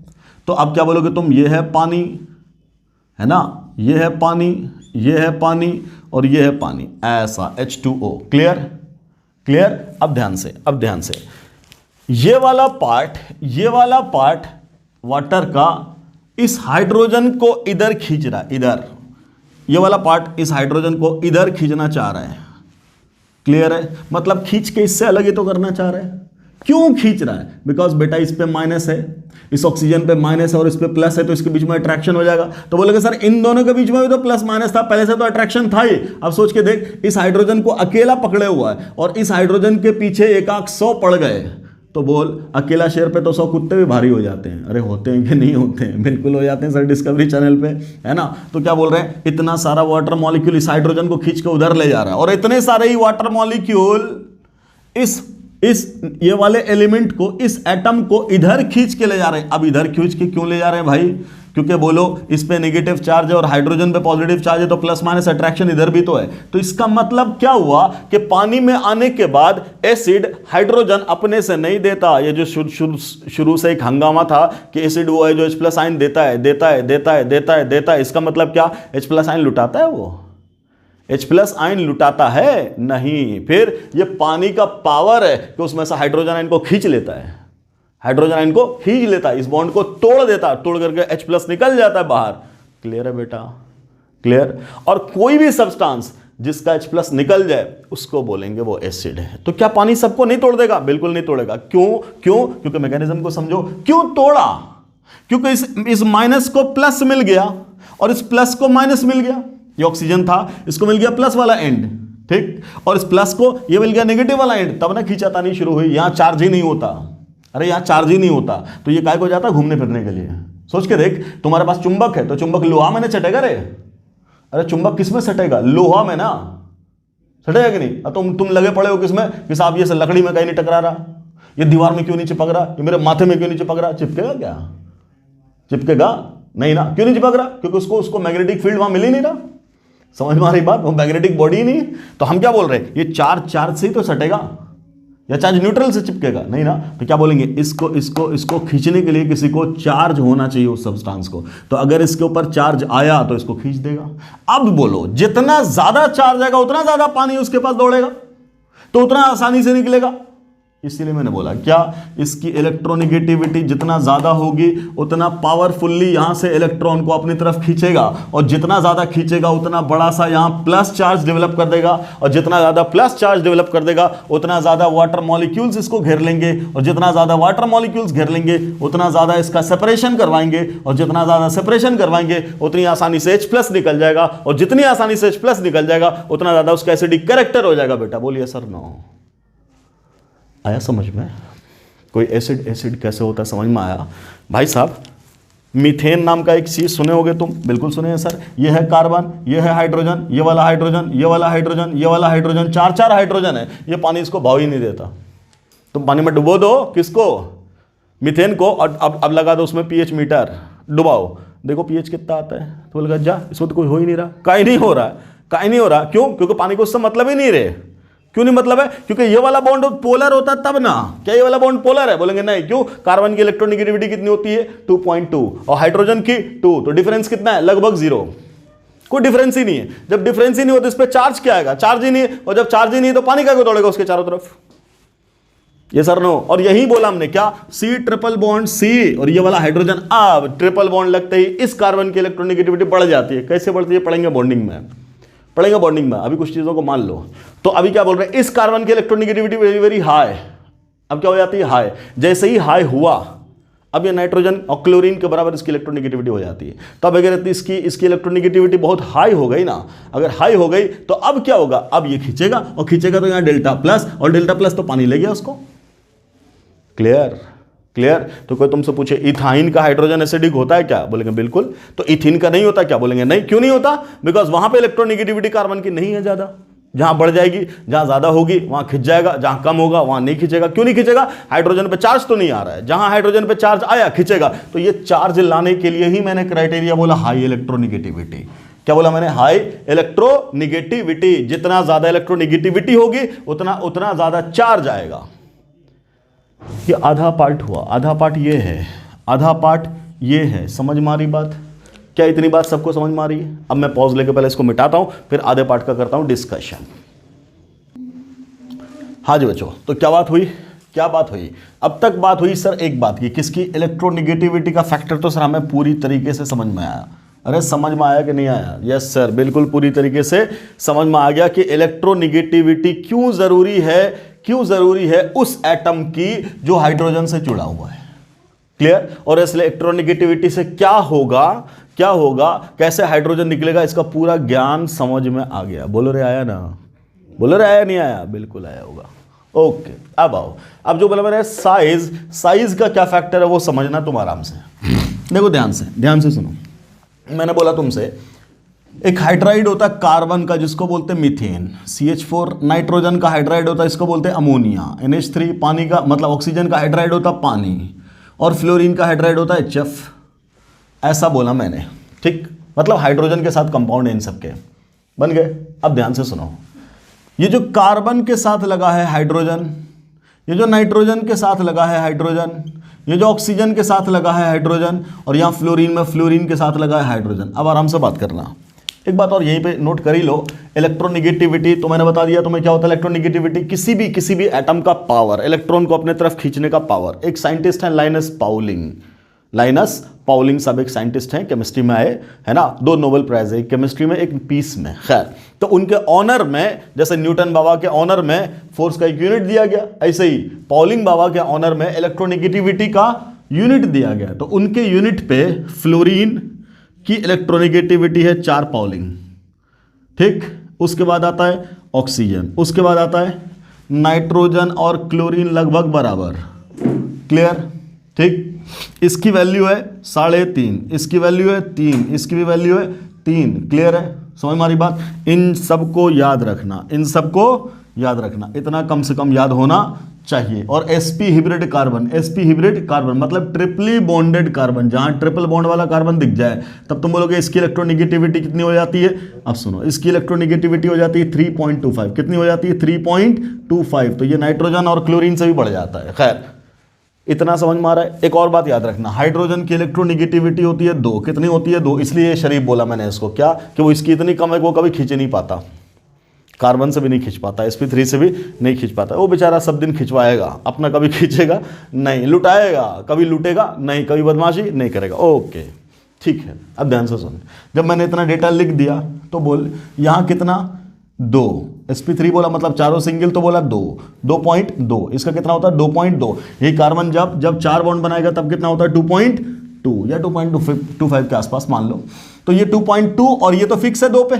तो अब क्या बोलोगे तुम? ये है पानी, है ना, ये है पानी, ये है पानी और ये है पानी, ऐसा H2O। क्लियर? क्लियर? अब ध्यान से, अब ध्यान से, ये वाला पार्ट वाटर का इस हाइड्रोजन को इधर खींच रहा है, इधर, ये वाला पार्ट इस हाइड्रोजन को इधर खींचना चाह रहा है। क्लियर है? मतलब खींच के इससे अलग ही तो करना चाह रहा है। क्यों खींच रहा है? बिकॉज बेटा इस पे माइनस है, इस ऑक्सीजन पे माइनस है और इस पे प्लस है, तो इसके बीच में अट्रैक्शन हो जाएगा। तो बोलेगा सर इन दोनों के बीच में भी तो प्लस माइनस था, पहले से तो अट्रैक्शन था ही। अब सोच के देख, इस हाइड्रोजन को अकेला पकड़े हुआ है और इस हाइड्रोजन के पीछे एकाक 100 पड़ गए, तो बोल अकेला शेर पे तो 100 कुत्ते भी भारी हो जाते हैं। अरे होते हैं कि नहीं होते हैं? बिल्कुल हो जाते हैं सर, डिस्कवरी चैनल पे, है ना। तो क्या बोल रहे हैं, इतना सारा वाटर मॉलिक्यूल इस हाइड्रोजन को खींच के उधर ले जा रहा है और इतने सारे ही वाटर मॉलिक्यूल इस ये वाले एलिमेंट को, इस एटम को इधर खींच के ले जा रहे हैं। अब इधर खींच के क्यों ले जा रहे हैं भाई? क्योंकि बोलो इस पे नेगेटिव चार्ज है और हाइड्रोजन पे पॉजिटिव चार्ज है, तो प्लस माइनस अट्रैक्शन इधर भी तो है। तो इसका मतलब क्या हुआ कि पानी में आने के बाद एसिड हाइड्रोजन अपने से नहीं देता। ये जो शुरू से एक हंगामा था कि एसिड वो है जो H+ आयन देता है, इसका मतलब क्या? H+ आयन लुटाता है, वो H+ आयन लुटाता है नहीं। फिर ये पानी का पावर है कि उसमें से हाइड्रोजन आयन को खींच लेता है, हाइड्रोजन आयन को खींच लेता है, इस बॉन्ड को तोड़ देता, तोड़ करके H+ निकल जाता है बाहर। क्लियर है बेटा? क्लियर? और कोई भी सब्सटेंस जिसका H+ निकल जाए उसको बोलेंगे वो एसिड है। तो क्या पानी सबको नहीं तोड़ देगा? बिल्कुल नहीं तोड़ेगा। क्यों? क्योंकि मैकेनिज्म को समझो। क्यों तोड़ा? क्योंकि इस माइनस को प्लस मिल गया और इस प्लस को माइनस मिल गया। ये ऑक्सीजन था, इसको मिल गया प्लस वाला एंड, ठीक, और इस प्लस को ये मिल गया नेगेटिव वाला एंड, तब ना खींचातानी शुरू हुई। यहां चार्ज ही नहीं होता, अरे यहां चार्ज ही नहीं होता, तो ये काय को जाता घूमने फिरने के लिए। सोच के देख, तुम्हारे पास चुंबक है तो चुंबक लोहा में ना सटेगा रे? अरे चुंबक किस में सटेगा? लोहा में ना सटेगा कि नहीं? तुम लगे पड़े हो किसमें कि साहब ये लकड़ी में कहीं नहीं टकरा रहा, ये दीवार में क्यों नहीं चिपक रहा, ये मेरे माथे में क्यों नहीं चिपक रहा। चिपकेगा क्या? चिपकेगा नहीं ना। क्यों नहीं चिपक रहा? क्योंकि उसको मैग्नेटिक फील्ड वहां मिल ही नहीं रहा। समझ में आ रही बात? वो मैग्नेटिक बॉडी ही नहीं। तो हम क्या बोल रहे हैं, ये चार्ज से ही तो सटेगा, या चार्ज न्यूट्रल से चिपकेगा नहीं ना। तो क्या बोलेंगे, इसको खींचने के लिए किसी को चार्ज होना चाहिए उस सब्सटेंस को। तो अगर इसके ऊपर चार्ज आया तो इसको खींच देगा। अब बोलो, जितना ज्यादा चार्ज आएगा उतना ज्यादा पानी उसके पास दौड़ेगा, तो उतना आसानी से निकलेगा। इसीलिए मैंने बोला क्या, इसकी इलेक्ट्रोनिगेटिविटी जितना ज्यादा होगी उतना पावरफुल्ली यहां से इलेक्ट्रॉन को अपनी तरफ खींचेगा, और जितना ज्यादा खींचेगा उतना बड़ा सा यहां प्लस चार्ज डेवलप कर देगा, और जितना ज्यादा प्लस चार्ज डेवलप कर देगा उतना ज्यादा वाटर मॉलिक्यूल्स इसको घेर लेंगे, और जितना ज्यादा वाटर मॉलिक्यूल्स घेर लेंगे उतना ज्यादा इसका सेपरेशन करवाएंगे, और जितना ज्यादा सेपरेशन करवाएंगे उतनी आसानी से H+ निकल जाएगा, और जितनी आसानी से H+ निकल जाएगा उतना ज्यादा उसका एसिडिक कैरेक्टर हो जाएगा। बेटा बोलिए सर नो। आया समझ में? कोई एसिड कैसे होता है समझ में आया? भाई साहब, मीथेन नाम का एक चीज सुने होगे तुम, बिल्कुल सुने हैं सर। ये है कार्बन, ये है हाइड्रोजन, ये वाला हाइड्रोजन, ये वाला हाइड्रोजन, ये वाला हाइड्रोजन, चार हाइड्रोजन है। ये पानी इसको भाव ही नहीं देता। तुम पानी में डुबो दो किसको? मीथेन को, और अब लगा दो उसमें pH मीटर, डुबाओ, देखो pH कितना आता है। तो बोलेगा जा, इसमें तो कोई हो ही नहीं रहा, काई नहीं हो रहा। क्यों? क्योंकि पानी को उससे मतलब ही नहीं रहे। क्यों नहीं मतलब है? क्योंकि ये वाला बॉन्ड पोलर होता तब ना। क्या ये वाला बॉन्ड पोलर है? बोलेंगे नहीं। क्यों? कार्बन की इलेक्ट्रोनेगेटिविटी कितनी होती है? 2.2, और हाइड्रोजन की 2, तो डिफरेंस कितना है? लगभग 0। कोई डिफरेंस ही नहीं है। जब डिफरेंस ही नहीं होता, इस पे चार्ज क्या आएगा? चार्ज ही नहीं है, और जब चार्ज ही नहीं है तो पानी क्या को दौड़ेगा उसके चारों तरफ? ये सर नो। और यही बोला हमने क्या, C ट्रिपल बॉन्ड C, और ये वाला हाइड्रोजन, अब ट्रिपल बॉन्ड लगते ही इस कार्बन की इलेक्ट्रोनेगेटिविटी बढ़ जाती है। कैसे बढ़ती है? पढ़ेंगे बॉन्डिंग में। अभी कुछ चीजों को मान लो। तो अभी क्या बोल रहे हैं, इस कार्बन की इलेक्ट्रोनेगेटिविटी वेरी वेरी हाई। अब क्या हो जाती है? हाई। जैसे ही हाई हुआ, अब ये नाइट्रोजन और क्लोरीन के बराबर इसकी इलेक्ट्रोनेगेटिविटी हो जाती है। तब अगर इसकी इलेक्ट्रोनेगेटिविटी बहुत हाई हो गई ना, अगर हाई हो गई तो अब क्या होगा? अब ये खींचेगा, और खींचेगा तो यहां डेल्टा प्लस, और डेल्टा प्लस तो पानी ले गया उसको। क्लियर? तो कोई तुमसे पूछे इथाइन का हाइड्रोजन एसिडिक होता है क्या? बोलेंगे बिल्कुल। तो इथिन का नहीं होता क्या? बोलेंगे नहीं। क्यों नहीं होता? बिकॉज वहां पे इलेक्ट्रोनेगेटिविटी कार्बन की नहीं है ज्यादा। जहां बढ़ जाएगी, जहां ज्यादा होगी वहां खिंच जाएगा, जहां कम होगा वहां नहीं खींचेगा। क्यों नहीं खींचेगा? हाइड्रोजन पे चार्ज तो नहीं आ रहा है। जहां हाइड्रोजन पे चार्ज आया खींचेगा। तो ये चार्ज लाने के लिए ही मैंने क्राइटेरिया बोला हाई इलेक्ट्रोनेगेटिविटी। क्या बोला मैंने? High electronegativity. जितना ज्यादा इलेक्ट्रोनेगेटिविटी होगी उतना ज्यादा चार्ज आएगा। ये आधा पार्ट हुआ, आधा पार्ट ये है, आधा पार्ट ये है। समझ में आ रही बात? क्या इतनी बात सबको समझ में आ रही है? अब मैं पॉज लेके पहले इसको मिटाता हूं, फिर आधे पार्ट का करता हूं डिस्कशन। हाँ जी बच्चों, तो क्या बात हुई? क्या बात हुई? अब तक बात हुई सर एक बात की, किसकी? इलेक्ट्रोनिगेटिविटी का फैक्टर तो सर हमें पूरी तरीके से समझ में आया। अरे समझ में आया कि नहीं आया? यस सर, बिल्कुल पूरी तरीके से समझ में आ गया कि इलेक्ट्रोनिगेटिविटी क्यों जरूरी है, क्यों जरूरी है उस एटम की जो हाइड्रोजन से जुड़ा हुआ है। क्लियर? और इस इलेक्ट्रोनिगेटिविटी से क्या होगा, क्या होगा, कैसे हाइड्रोजन निकलेगा, इसका पूरा ज्ञान समझ में आ गया। बोलो रे आया ना? बोलो रे आया नहीं आया? बिल्कुल आया होगा। ओके, अब आओ, अब जो बोला मैंने साइज, साइज का क्या फैक्टर है वो समझना तुम आराम से। देखो ध्यान से सुनो। मैंने बोला तुमसे एक हाइड्राइड होता है कार्बन का जिसको बोलते हैं मीथेन, CH4, नाइट्रोजन का हाइड्राइड होता है इसको बोलते हैं अमोनिया, NH3, पानी का मतलब ऑक्सीजन का हाइड्राइड होता है पानी, और फ्लोरीन का हाइड्राइड होता है HF। ऐसा बोला मैंने, ठीक? मतलब हाइड्रोजन के साथ कंपाउंड इन सबके बन गए। अब ध्यान से सुनो, ये जो कार्बन के साथ लगा है हाइड्रोजन, ये जो नाइट्रोजन के साथ लगा है हाइड्रोजन, ये जो ऑक्सीजन के साथ लगा है हाइड्रोजन, और यहाँ फ्लोरीन में फ्लोरीन के साथ लगा है हाइड्रोजन। अब आराम से बात करना। एक बात और यहीं पे नोट कर ही लो, इलेक्ट्रोनिगेटिविटी तो मैंने बता दिया तुम्हें क्या होता है। इलेक्ट्रोनिगेटिविटी किसी भी एटम का पावर, इलेक्ट्रॉन को अपने तरफ खींचने का पावर। एक साइंटिस्ट है लाइनस पाउलिंग, लाइनस पाउलिंग सब एक साइंटिस्ट हैं, केमिस्ट्री में आए, है ना, 2 नोबेल प्राइज है, एक केमिस्ट्री में एक पीस में। खैर, तो उनके ऑनर में, जैसे न्यूटन बाबा के ऑनर में फोर्स का एक यूनिट दिया गया, ऐसे ही पाउलिंग बाबा के ऑनर में इलेक्ट्रोनिगेटिविटी का यूनिट दिया गया। तो उनके यूनिट पे फ्लोरीन की इलेक्ट्रोनिगेटिविटी है 4 पाउलिंग, ठीक? उसके बाद आता है ऑक्सीजन, उसके बाद आता है नाइट्रोजन और क्लोरीन लगभग बराबर। क्लियर? ठीक? इसकी वैल्यू है 3.5, इसकी वैल्यू है 3, इसकी भी वैल्यू है 3। क्लियर है? समझ में आ रही बात? इन सबको याद रखना, इन सबको याद रखना, इतना कम से कम याद होना चाहिए। और sp hybrid carbon, sp hybrid carbon मतलब ट्रिपली बॉन्डेड कार्बन, जहां ट्रिपल बॉन्ड वाला कार्बन दिख जाए तब तुम बोलोगे इसकी इलेक्ट्रोनिगेटिविटी कितनी हो जाती है। अब सुनो, इसकी इलेक्ट्रोनिगेटिविटी हो जाती है 3.25। कितनी हो जाती है? 3.25। तो ये नाइट्रोजन और क्लोरीन से भी बढ़ जाता है। खैर, इतना समझ में आ रहा है? एक और बात याद रखना, हाइड्रोजन की इलेक्ट्रोनिगेटिविटी होती है 2। कितनी होती है? 2। इसलिए शरीफ बोला मैंने इसको, क्या कि वो इसकी इतनी कम है वो कभी खींच नहीं पाता, कार्बन से भी नहीं खींच पाता, sp3 से भी नहीं खींच पाता। वो बेचारा सब दिन खिंचवाएगा, अपना कभी खींचेगा नहीं, लुटाएगा कभी, लुटेगा नहीं, कभी बदमाशी नहीं करेगा। ओके, ठीक है। अब ध्यान से सुन, जब मैंने इतना डेटा लिख दिया तो बोल यहाँ कितना? 2। sp3 बोला मतलब चारों सिंगल, तो बोला 2, 2.2। इसका कितना होता है? 2.2। यही कार्बन जब 4 बॉन्ड बनाएगा तब कितना होता है? 2.2 या 2.25 के आसपास मान लो। तो ये 2.2 और ये तो फिक्स है 2 पे,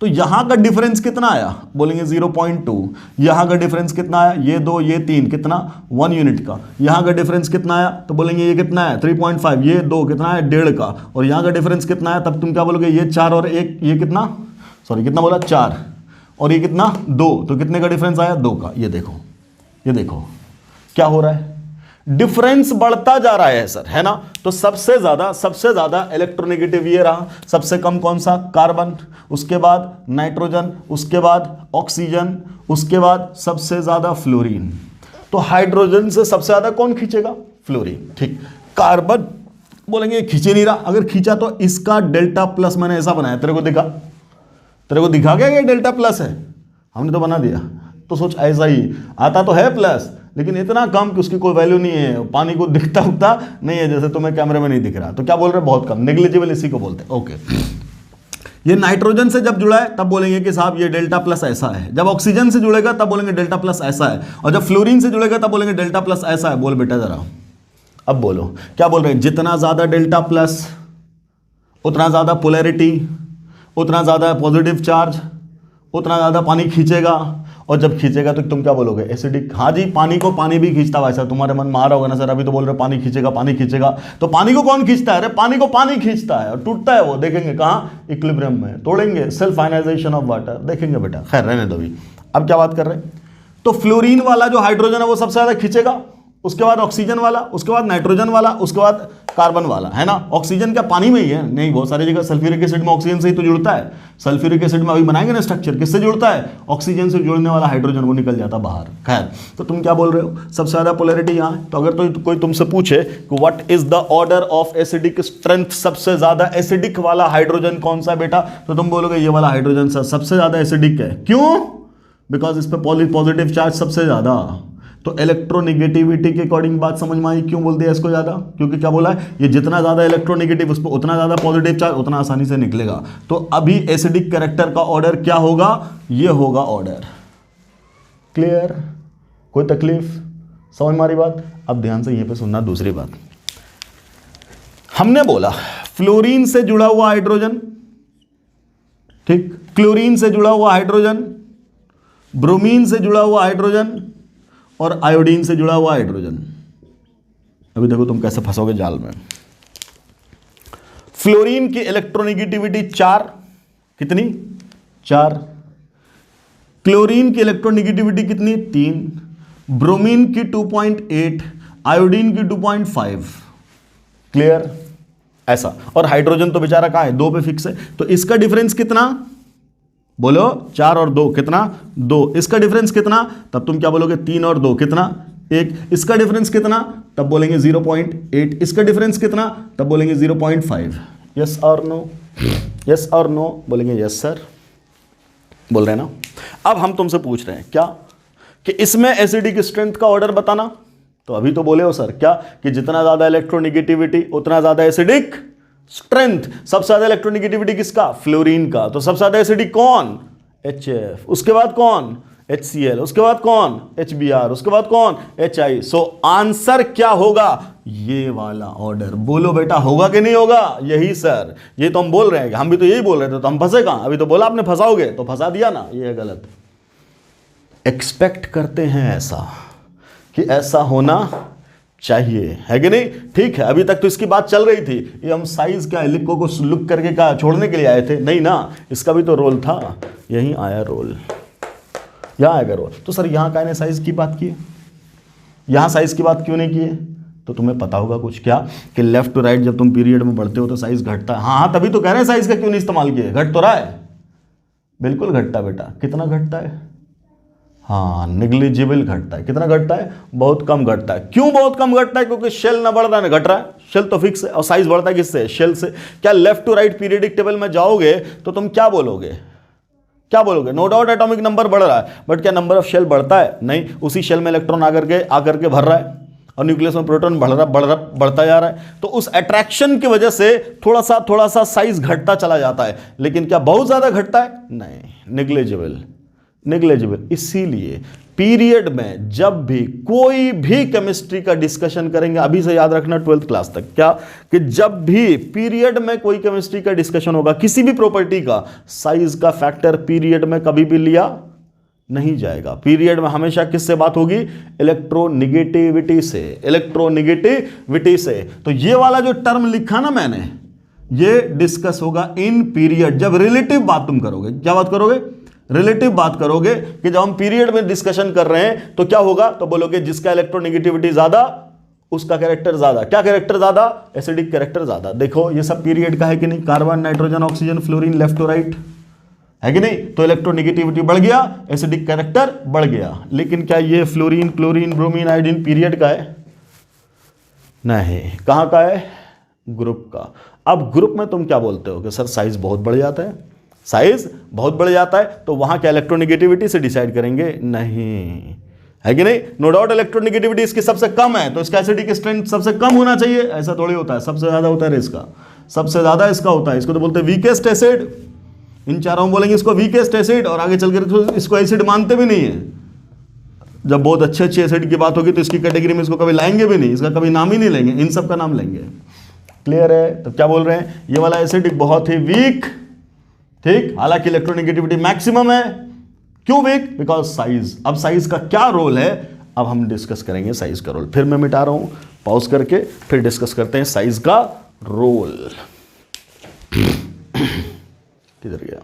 तो यहां का डिफरेंस कितना आया? बोलेंगे 0.2। यहां का डिफरेंस कितना आया? ये 2 ये 3, कितना? 1 यूनिट का। यहां का डिफरेंस कितना आया? तो बोलेंगे ये कितना है? 3.5। ये 2 कितना है? 1.5 का। और यहां का डिफरेंस कितना है? तब तुम क्या बोलोगे? ये 4 और 1, ये कितना? सॉरी, कितना बोला? 4 और ये कितना? 2। तो कितने का डिफरेंस आया? 2 का। ये देखो, ये देखो क्या हो रहा है, डिफरेंस बढ़ता जा रहा है सर, है ना? तो सबसे ज्यादा इलेक्ट्रोनेगेटिव ये रहा, सबसे कम कौन सा? कार्बन, उसके बाद नाइट्रोजन, उसके बाद ऑक्सीजन, उसके बाद सबसे ज्यादा फ्लोरीन। तो हाइड्रोजन से सबसे ज्यादा कौन खींचेगा? फ्लोरीन। ठीक, कार्बन बोलेंगे खींचे नहीं रहा, अगर खींचा तो इसका डेल्टा प्लस मैंने ऐसा बनाया, तेरे को दिखा? तेरे को दिखा गया ये डेल्टा प्लस है? हमने तो बना दिया। तो सोच ऐसा ही आता तो है प्लस, लेकिन इतना कम कि उसकी कोई वैल्यू नहीं है, पानी को दिखता उगता नहीं है, जैसे तुम्हें कैमरे में नहीं दिख रहा। तो क्या बोल रहे हैं? बहुत कम, नेग्लिजिबल इसी को बोलते हैं। ओके, ये नाइट्रोजन से जब जुड़ा है तब बोलेंगे कि साहब ये डेल्टा प्लस ऐसा है, जब ऑक्सीजन से जुड़ेगा तब बोलेंगे डेल्टा प्लस ऐसा है, और जब फ्लोरीन से जुड़ेगा तब बोलेंगे डेल्टा प्लस ऐसा है। बोल बेटा जरा, अब बोलो क्या बोल रहे हैं? जितना ज्यादा डेल्टा प्लस उतना ज्यादा पोलैरिटी, उतना ज्यादा पॉजिटिव चार्ज, उतना ज्यादा पानी खींचेगा, और जब खींचेगा तो तुम क्या बोलोगे? एसिडिक। हाँ जी, पानी को पानी भी खींचता, वैसा तुम्हारे मन में आ रहा होगा ना सर, अभी तो बोल रहे पानी खींचेगा, पानी खींचेगा। तो पानी को कौन खींचता है? अरे पानी को पानी खींचता है, और टूटता है वो, देखेंगे कहाँ? इक्विलिब्रियम में तोड़ेंगे, सेल्फ आयनाइजेशन ऑफ वाटर, देखेंगे बेटा। खैर रहने दो, भी अब क्या बात कर रहे हैं? तो फ्लोरीन वाला जो हाइड्रोजन है वो सबसे ज्यादा खींचेगा, उसके बाद ऑक्सीजन वाला, उसके बाद नाइट्रोजन वाला, उसके बाद कार्बन वाला, है ना। ऑक्सीजन क्या पानी में ही है? नहीं, बहुत सारी जगह सल्फ्यूरिक एसिड में ऑक्सीजन से ही तो जुड़ता है। सल्फ्यूरिक एसिड में अभी बनाएंगे ना स्ट्रक्चर, किससे जुड़ता है? ऑक्सीजन से जुड़ने वाला हाइड्रोजन वो निकल जाता बाहर। खैर, तो तुम क्या बोल रहे हो? सबसे ज्यादा पोलैरिटी यहाँ है। तो अगर तो कोई तुमसे पूछे कि what is the order of acidic strength, सबसे ज्यादा एसिडिक वाला हाइड्रोजन कौन सा बेटा, तो तुम बोलोगे ये वाला हाइड्रोजन सबसे ज्यादा एसिडिक है। क्यों? बिकॉज इस पर पॉजिटिव चार्ज सबसे ज्यादा। तो इलेक्ट्रोनिगेटिविटी के अकॉर्डिंग बात समझ में आई क्यों बोल दिया इसको ज्यादा, क्योंकि क्या बोला है, ये जितना ज्यादा इलेक्ट्रोनिगेटिव उस पर उतना ज्यादा पॉजिटिव चार्ज उतना आसानी से निकलेगा। तो अभी एसिडिक कैरेक्टर का ऑर्डर क्या होगा? ये होगा ऑर्डर। क्लियर? कोई तकलीफ? समझ मारी बात? अब ध्यान से यहीं पे सुनना दूसरी बात। हमने बोला फ्लोरीन से जुड़ा हुआ हाइड्रोजन, ठीक, क्लोरीन से जुड़ा हुआ हाइड्रोजन, ब्रोमीन से जुड़ा हुआ हाइड्रोजन और आयोडीन से जुड़ा हुआ हाइड्रोजन। अभी देखो तुम कैसे फंसोगे जाल में। फ्लोरीन की इलेक्ट्रोनिगेटिविटी 4, कितनी? 4। क्लोरीन की इलेक्ट्रोनिगेटिविटी कितनी? 3। ब्रोमीन की 2.8, आयोडीन की 2.5। क्लियर? ऐसा। और हाइड्रोजन तो बेचारा कहां है? 2 पे फिक्स है। तो इसका डिफरेंस कितना? बोलो 4 और 2 कितना? 2। इसका डिफरेंस कितना? तब तुम क्या बोलोगे? 3 और 2 कितना? 1। इसका डिफरेंस कितना? तब बोलेंगे 0.8। इसका डिफरेंस कितना? तब बोलेंगे 0.5। यस और नो? यस और नो? बोलेंगे यस सर, बोल रहे हैं ना। अब हम तुमसे पूछ रहे हैं क्या कि इसमें एसिडिक स्ट्रेंथ का ऑर्डर बताना। तो अभी तो बोले हो सर क्या कि जितना ज्यादा इलेक्ट्रोनिगेटिविटी उतना ज्यादा एसिडिक स्ट्रेंथ। सबसे ज्यादा इलेक्ट्रोनिगेटिविटी किसका? फ्लोरीन का। तो सबसे ज्यादा एसिडिक कौन? HF। उसके बाद कौन? HCl। उसके बाद कौन? HBr। उसके बाद कौन? HI। सो आंसर क्या होगा? ये वाला ऑर्डर। बोलो बेटा, होगा कि नहीं होगा? यही सर, ये तो हम बोल रहे हैं। हम भी तो यही बोल रहे थे, तो हम फंसे कहां? अभी तो बोला आपने फंसाओगे, तो फंसा दिया ना। ये गलत। एक्सपेक्ट करते हैं ऐसा कि ऐसा होना चाहिए, है कि नहीं? ठीक है, अभी तक तो इसकी बात चल रही थी। ये हम साइज क्या लिखो को लुक करके क्या छोड़ने के लिए आए थे? नहीं ना, इसका भी तो रोल था। यहीं आया रोल, यहां आएगा रोल। तो सर यहां का साइज की बात की है, यहां साइज की बात क्यों नहीं की है? तो तुम्हें पता होगा कुछ क्या कि लेफ्ट टू राइट जब तुम पीरियड में बढ़ते हो तो साइज घटता है। हाँ, तभी तो कह रहे हैं साइज का क्यों नहीं इस्तेमाल किया। घट तो रहा है, बिल्कुल घटता बेटा। कितना घटता है? हाँ, निग्लिजिबल घटता है। कितना घटता है? बहुत कम घटता है। क्यों बहुत कम घटता है? क्योंकि शेल ना बढ़ रहा है ना घट रहा है। शेल तो फिक्स है और साइज बढ़ता है किससे? शेल से। क्या left to right periodic table में जाओगे तो तुम क्या बोलोगे? क्या बोलोगे? नो डाउट एटॉमिक नंबर बढ़ रहा है, बट क्या नंबर ऑफ शेल बढ़ता है? नहीं, उसी शेल में इलेक्ट्रॉन आकर के भर रहा है और न्यूक्लियस में प्रोटॉन बढ़ता जा रहा है। तो उस अट्रैक्शन की वजह से थोड़ा सा साइज घटता चला जाता है। लेकिन क्या बहुत ज्यादा घटता है? नहीं, निग्लेजिबल। इसीलिए पीरियड में जब भी कोई भी केमिस्ट्री का डिस्कशन करेंगे, अभी से याद रखना 12th क्लास तक, क्या कि जब भी पीरियड में कोई केमिस्ट्री का डिस्कशन होगा किसी भी प्रॉपर्टी का, साइज का फैक्टर पीरियड में कभी भी लिया नहीं जाएगा। पीरियड में हमेशा किससे बात होगी? इलेक्ट्रोनिगेटिविटी से। तो ये वाला जो टर्म लिखा ना मैंने, ये डिस्कस होगा इन पीरियड। जब रिलेटिव बात तुम करोगे, क्या बात करोगे? रिलेटिव बात करोगे कि जब हम पीरियड में डिस्कशन कर रहे हैं तो क्या होगा? तो बोलोगे जिसका इलेक्ट्रोनिगेटिविटी ज्यादा उसका कैरेक्टर ज्यादा। क्या कैरेक्टर ज्यादा? एसिडिक कैरेक्टर ज्यादा। देखो ये सब पीरियड का है कि नहीं? Carbon, nitrogen, oxygen, fluorine, left to right, है कि नहीं? तो इलेक्ट्रोनिगेटिविटी बढ़ गया, एसिडिक कैरेक्टर बढ़ गया। लेकिन क्या ये fluorine, chlorine, bromine, iodine period का है? नहीं। कहां का है? ग्रुप का। अब ग्रुप में तुम क्या बोलते हो कि सर साइज बहुत बढ़ जाता है, साइज बहुत बढ़ जाता है, तो वहां क्या इलेक्ट्रोनिगेटिविटी से डिसाइड करेंगे? नहीं, है कि नहीं? नो डाउट इलेक्ट्रोनिगेटिविटी इसकी सबसे कम है, तो इसका एसिडिक स्ट्रेंथ सबसे कम होना चाहिए। ऐसा थोड़ी होता है, सबसे ज्यादा होता है इसका, सबसे ज्यादा इसका होता है। इसको तो बोलते हैं वीकेस्ट एसिड। इन चारों में बोलेंगे इसको वीकेस्ट एसिड, और आगे चलकर इसको एसिड मानते भी नहीं है। जब बहुत अच्छे एसिड की बात होगी तो इसकी कैटेगरी में इसको कभी लाएंगे भी नहीं, इसका कभी नाम ही नहीं लेंगे, इन सब का नाम लेंगे। क्लियर है? तो क्या बोल रहे हैं? ये वाला एसिड बहुत ही वीक, ठीक, हालांकि इलेक्ट्रोनिगेटिविटी मैक्सिमम है। क्यों वीक? Because size. अब साइज का क्या रोल है, अब हम डिस्कस करेंगे साइज का रोल। फिर मैं मिटा रहा हूं, पॉज करके फिर डिस्कस करते हैं साइज का रोल। किधर गया?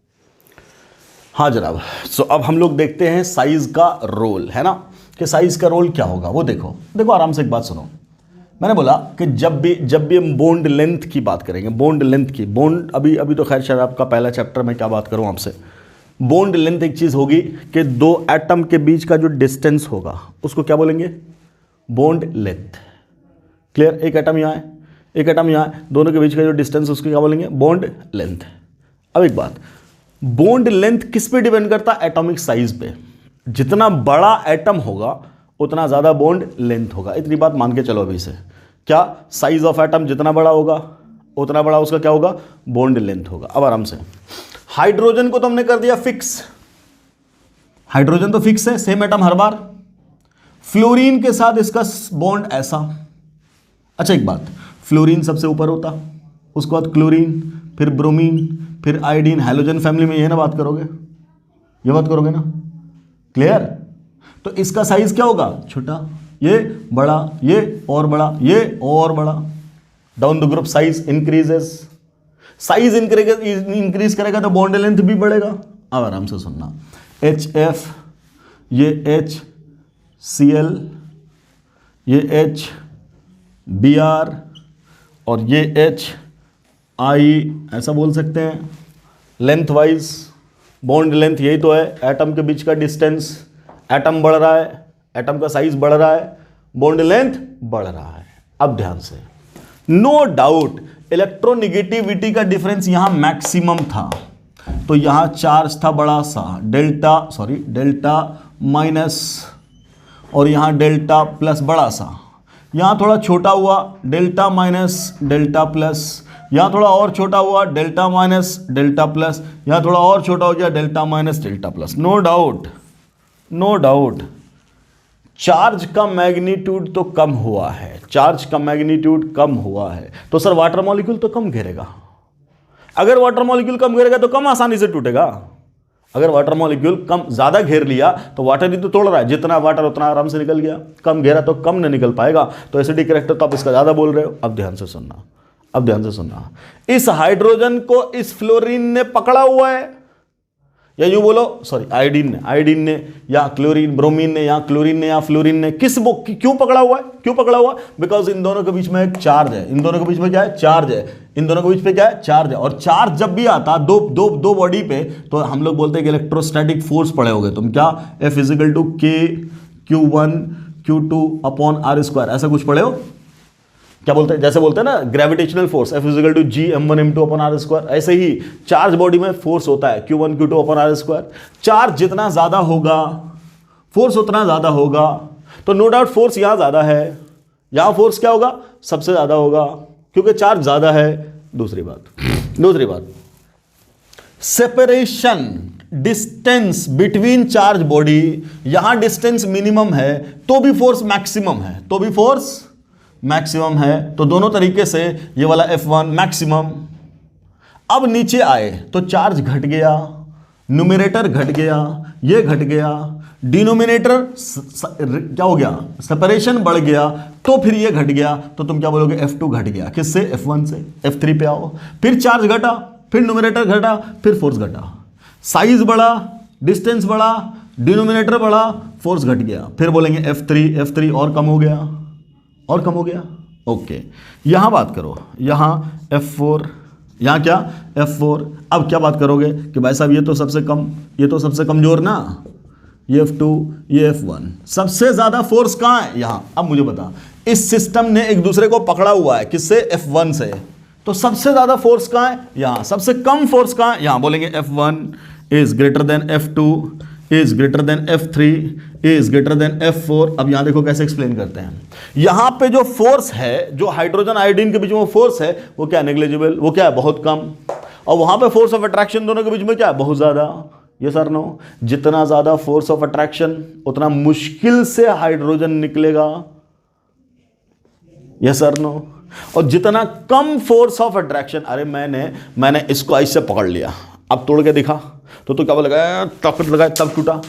हाँ जनाब, सो अब हम लोग देखते हैं साइज का रोल, है ना, कि साइज का रोल क्या होगा। वो देखो देखो आराम से एक बात सुनो। मैंने बोला कि जब भी हम बॉन्ड लेंथ की बात करेंगे, बॉन्ड लेंथ की, बॉन्ड अभी तो खैर शायद आपका पहला चैप्टर में क्या बात करूँ आपसे। बॉन्ड लेंथ एक चीज़ होगी कि दो एटम के बीच का जो डिस्टेंस होगा उसको क्या बोलेंगे, बॉन्ड लेंथ। क्लियर, एक एटम यहाँ है, एक एटम यहाँ है, दोनों के बीच का जो डिस्टेंस उसको क्या बोलेंगे, बॉन्ड लेंथ। अब एक बात, बॉन्ड लेंथ किस पे डिपेंड करता है, एटॉमिक साइज पे। जितना बड़ा एटम होगा उतना ज़्यादा बॉन्ड लेंथ होगा। इतनी बात मान के चलो अभी से, क्या साइज ऑफ एटम जितना बड़ा होगा उतना बड़ा उसका क्या होगा, बॉन्ड लेंथ होगा। अब आराम से, हाइड्रोजन को तो हमने कर दिया फिक्स, हाइड्रोजन तो फिक्स है, सेम एटम हर बार। फ्लोरीन के साथ इसका बॉन्ड ऐसा। अच्छा एक बात, फ्लोरीन सबसे ऊपर होता, उसके बाद क्लोरीन, फिर ब्रोमीन, फिर आयोडीन। हैलोजन फैमिली में ये ना बात करोगे, ये बात करोगे ना, क्लियर। तो इसका साइज क्या होगा, छोटा, ये बड़ा, ये और बड़ा, ये और बड़ा। Down the group size increases, size increase करेगा तो बॉन्ड लेंथ भी बढ़ेगा। अब आराम से सुनना, HF, ये HCl, ये HBr और ये HI, ऐसा बोल सकते हैं। लेंथ वाइज बॉन्ड लेंथ यही तो है, एटम के बीच का डिस्टेंस। एटम बढ़ रहा है, एटम का साइज बढ़ रहा है, बॉन्ड लेंथ बढ़ रहा है। अब ध्यान से, नो डाउट इलेक्ट्रोनिगेटिविटी का डिफरेंस यहां मैक्सिमम था, तो यहां चार्ज था बड़ा सा, डेल्टा माइनस, और यहां डेल्टा प्लस बड़ा सा। यहां थोड़ा छोटा हुआ, डेल्टा माइनस डेल्टा प्लस। यहां थोड़ा और छोटा हुआ, डेल्टा माइनस डेल्टा प्लस। यहां थोड़ा और छोटा हो गया, delta minus delta plus. No doubt, no doubt charge का मैग्नीट्यूड तो कम हुआ है, चार्ज का मैग्नीट्यूड कम हुआ है, तो सर वाटर मॉलिक्यूल तो कम घेरेगा। अगर वाटर मॉलिक्यूल कम घेरेगा तो कम आसानी से टूटेगा। अगर वाटर मॉलिक्यूल कम ज्यादा घेर लिया तो वाटर ही तो तोड़ रहा है, जितना वाटर उतना आराम से निकल गया। कम घेरा तो कम नहीं निकल पाएगा, तो एसिडिक कैरेक्टर तो आप इसका ज्यादा बोल रहे हो। अब ध्यान से सुनना, अब ध्यान से सुनना, इस हाइड्रोजन को इस फ्लोरीन ने पकड़ा हुआ है, या यूं बोलो सॉरी आयोडीन ने या क्लोरीन, ब्रोमीन ने या क्लोरीन ने या फ्लोरीन ने, क्यों पकड़ा हुआ है, क्यों पकड़ा हुआ है, बिकॉज इन दोनों के बीच में एक चार्ज है। इन दोनों के बीच में क्या है, चार्ज है। इन दोनों के बीच में क्या है, चार्ज है। और चार्ज जब भी आता दो बॉडी पे, तो हम लोग बोलते हैं कि इलेक्ट्रोस्टैटिक फोर्स पढ़े होगे तुम, क्या, F = K Q1 Q2 upon R², ऐसा कुछ पढ़े हो, क्या बोलते हैं, जैसे बोलते हैं ना gravitational force, F = G m1 m2 upon R²। ऐसे ही चार्ज बॉडी में फोर्स होता है Q1 Q2 upon R²। Charge जितना ज्यादा होगा फोर्स उतना ज्यादा होगा, तो नो डाउट फोर्स यहां ज्यादा है, यहां फोर्स क्या होगा, सबसे ज्यादा होगा, क्योंकि चार्ज ज्यादा है। दूसरी बात, separation, distance between charge body, यहां डिस्टेंस मिनिमम है तो भी फोर्स मैक्सिमम है, तो दोनों तरीके से ये वाला F1 मैक्सिमम। अब नीचे आए तो चार्ज घट गया, न्यूमरेटर घट गया, ये घट गया, डिनोमिनेटर क्या हो गया, सेपरेशन बढ़ गया, तो फिर ये घट गया, तो तुम क्या बोलोगे, F2 घट गया। किससे, F1 से। F3 पे आओ, फिर चार्ज घटा, फिर न्यूमरेटर घटा, फिर फोर्स घटा। साइज बढ़ा, डिस्टेंस बढ़ा, डिनोमिनेटर बढ़ा, फोर्स घट गया, फिर बोलेंगे F3 और कम हो गया, ओके। यहां बात करो, यहां F4, यहां क्या, F4। अब क्या बात करोगे कि भाई साहब ये तो सबसे कमजोर ना, ये F2, ये F1। सबसे ज्यादा फोर्स कहां है, यहां। अब मुझे बता, इस सिस्टम ने एक दूसरे को पकड़ा हुआ है, किससे, F1 से, तो सबसे ज्यादा फोर्स कहां है, यहां। सबसे कम फोर्स कहां है, यहां। बोलेंगे F1 is greater than F2 is greater than F3 is greater than F4। अब यहां देखो कैसे एक्सप्लेन करते हैं। यहां पे जो फोर्स है, जो हाइड्रोजन आयोडीन के बीच में फोर्स है, वो क्या, नेग्लिजिबल, वो क्या है, बहुत कम। और वहां पे फोर्स ऑफ अट्रैक्शन दोनों के बीच में क्या है, बहुत ज्यादा। ये सर नो, जितना ज्यादा फोर्स ऑफ अट्रैक्शन उतना मुश्किल से हाइड्रोजन निकलेगा। ये सर नो। और जितना कम फोर्स ऑफ अट्रैक्शन, अरे मैंने इसको ऐसे पकड़ लिया, अब तोड़ के दिखा, तो क्या बोलेगा, ताकत लगाए तब टूटा।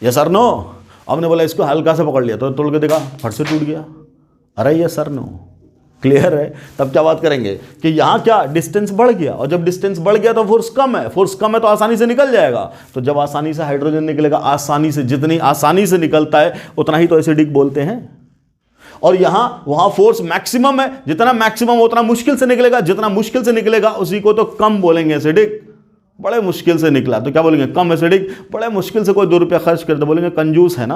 ये सर नो। हमने बोला इसको हल्का से पकड़ लिया तो तोड़ के दिखा, फट से टूट गया। अरे ये सर नो, क्लियर है? तब क्या बात करेंगे कि यहाँ क्या डिस्टेंस बढ़ गया, और जब डिस्टेंस बढ़ गया तो फोर्स कम है, फोर्स कम है तो आसानी से निकल जाएगा। तो जब आसानी से हाइड्रोजन निकलेगा, आसानी से, जितनी आसानी से निकलता है उतना ही तो एसिडिक बोलते हैं। और यहां वहां फोर्स मैक्सिमम है, जितना मैक्सिमम उतना मुश्किल से निकलेगा, जितना मुश्किल से निकलेगा उसी को तो कम बोलेंगे एसिडिक। बड़े मुश्किल से निकला तो क्या बोलेंगे? कम एसिडिक। बड़े मुश्किल से कोई 2 रुपया खर्च करते बोलेंगे कंजूस है ना,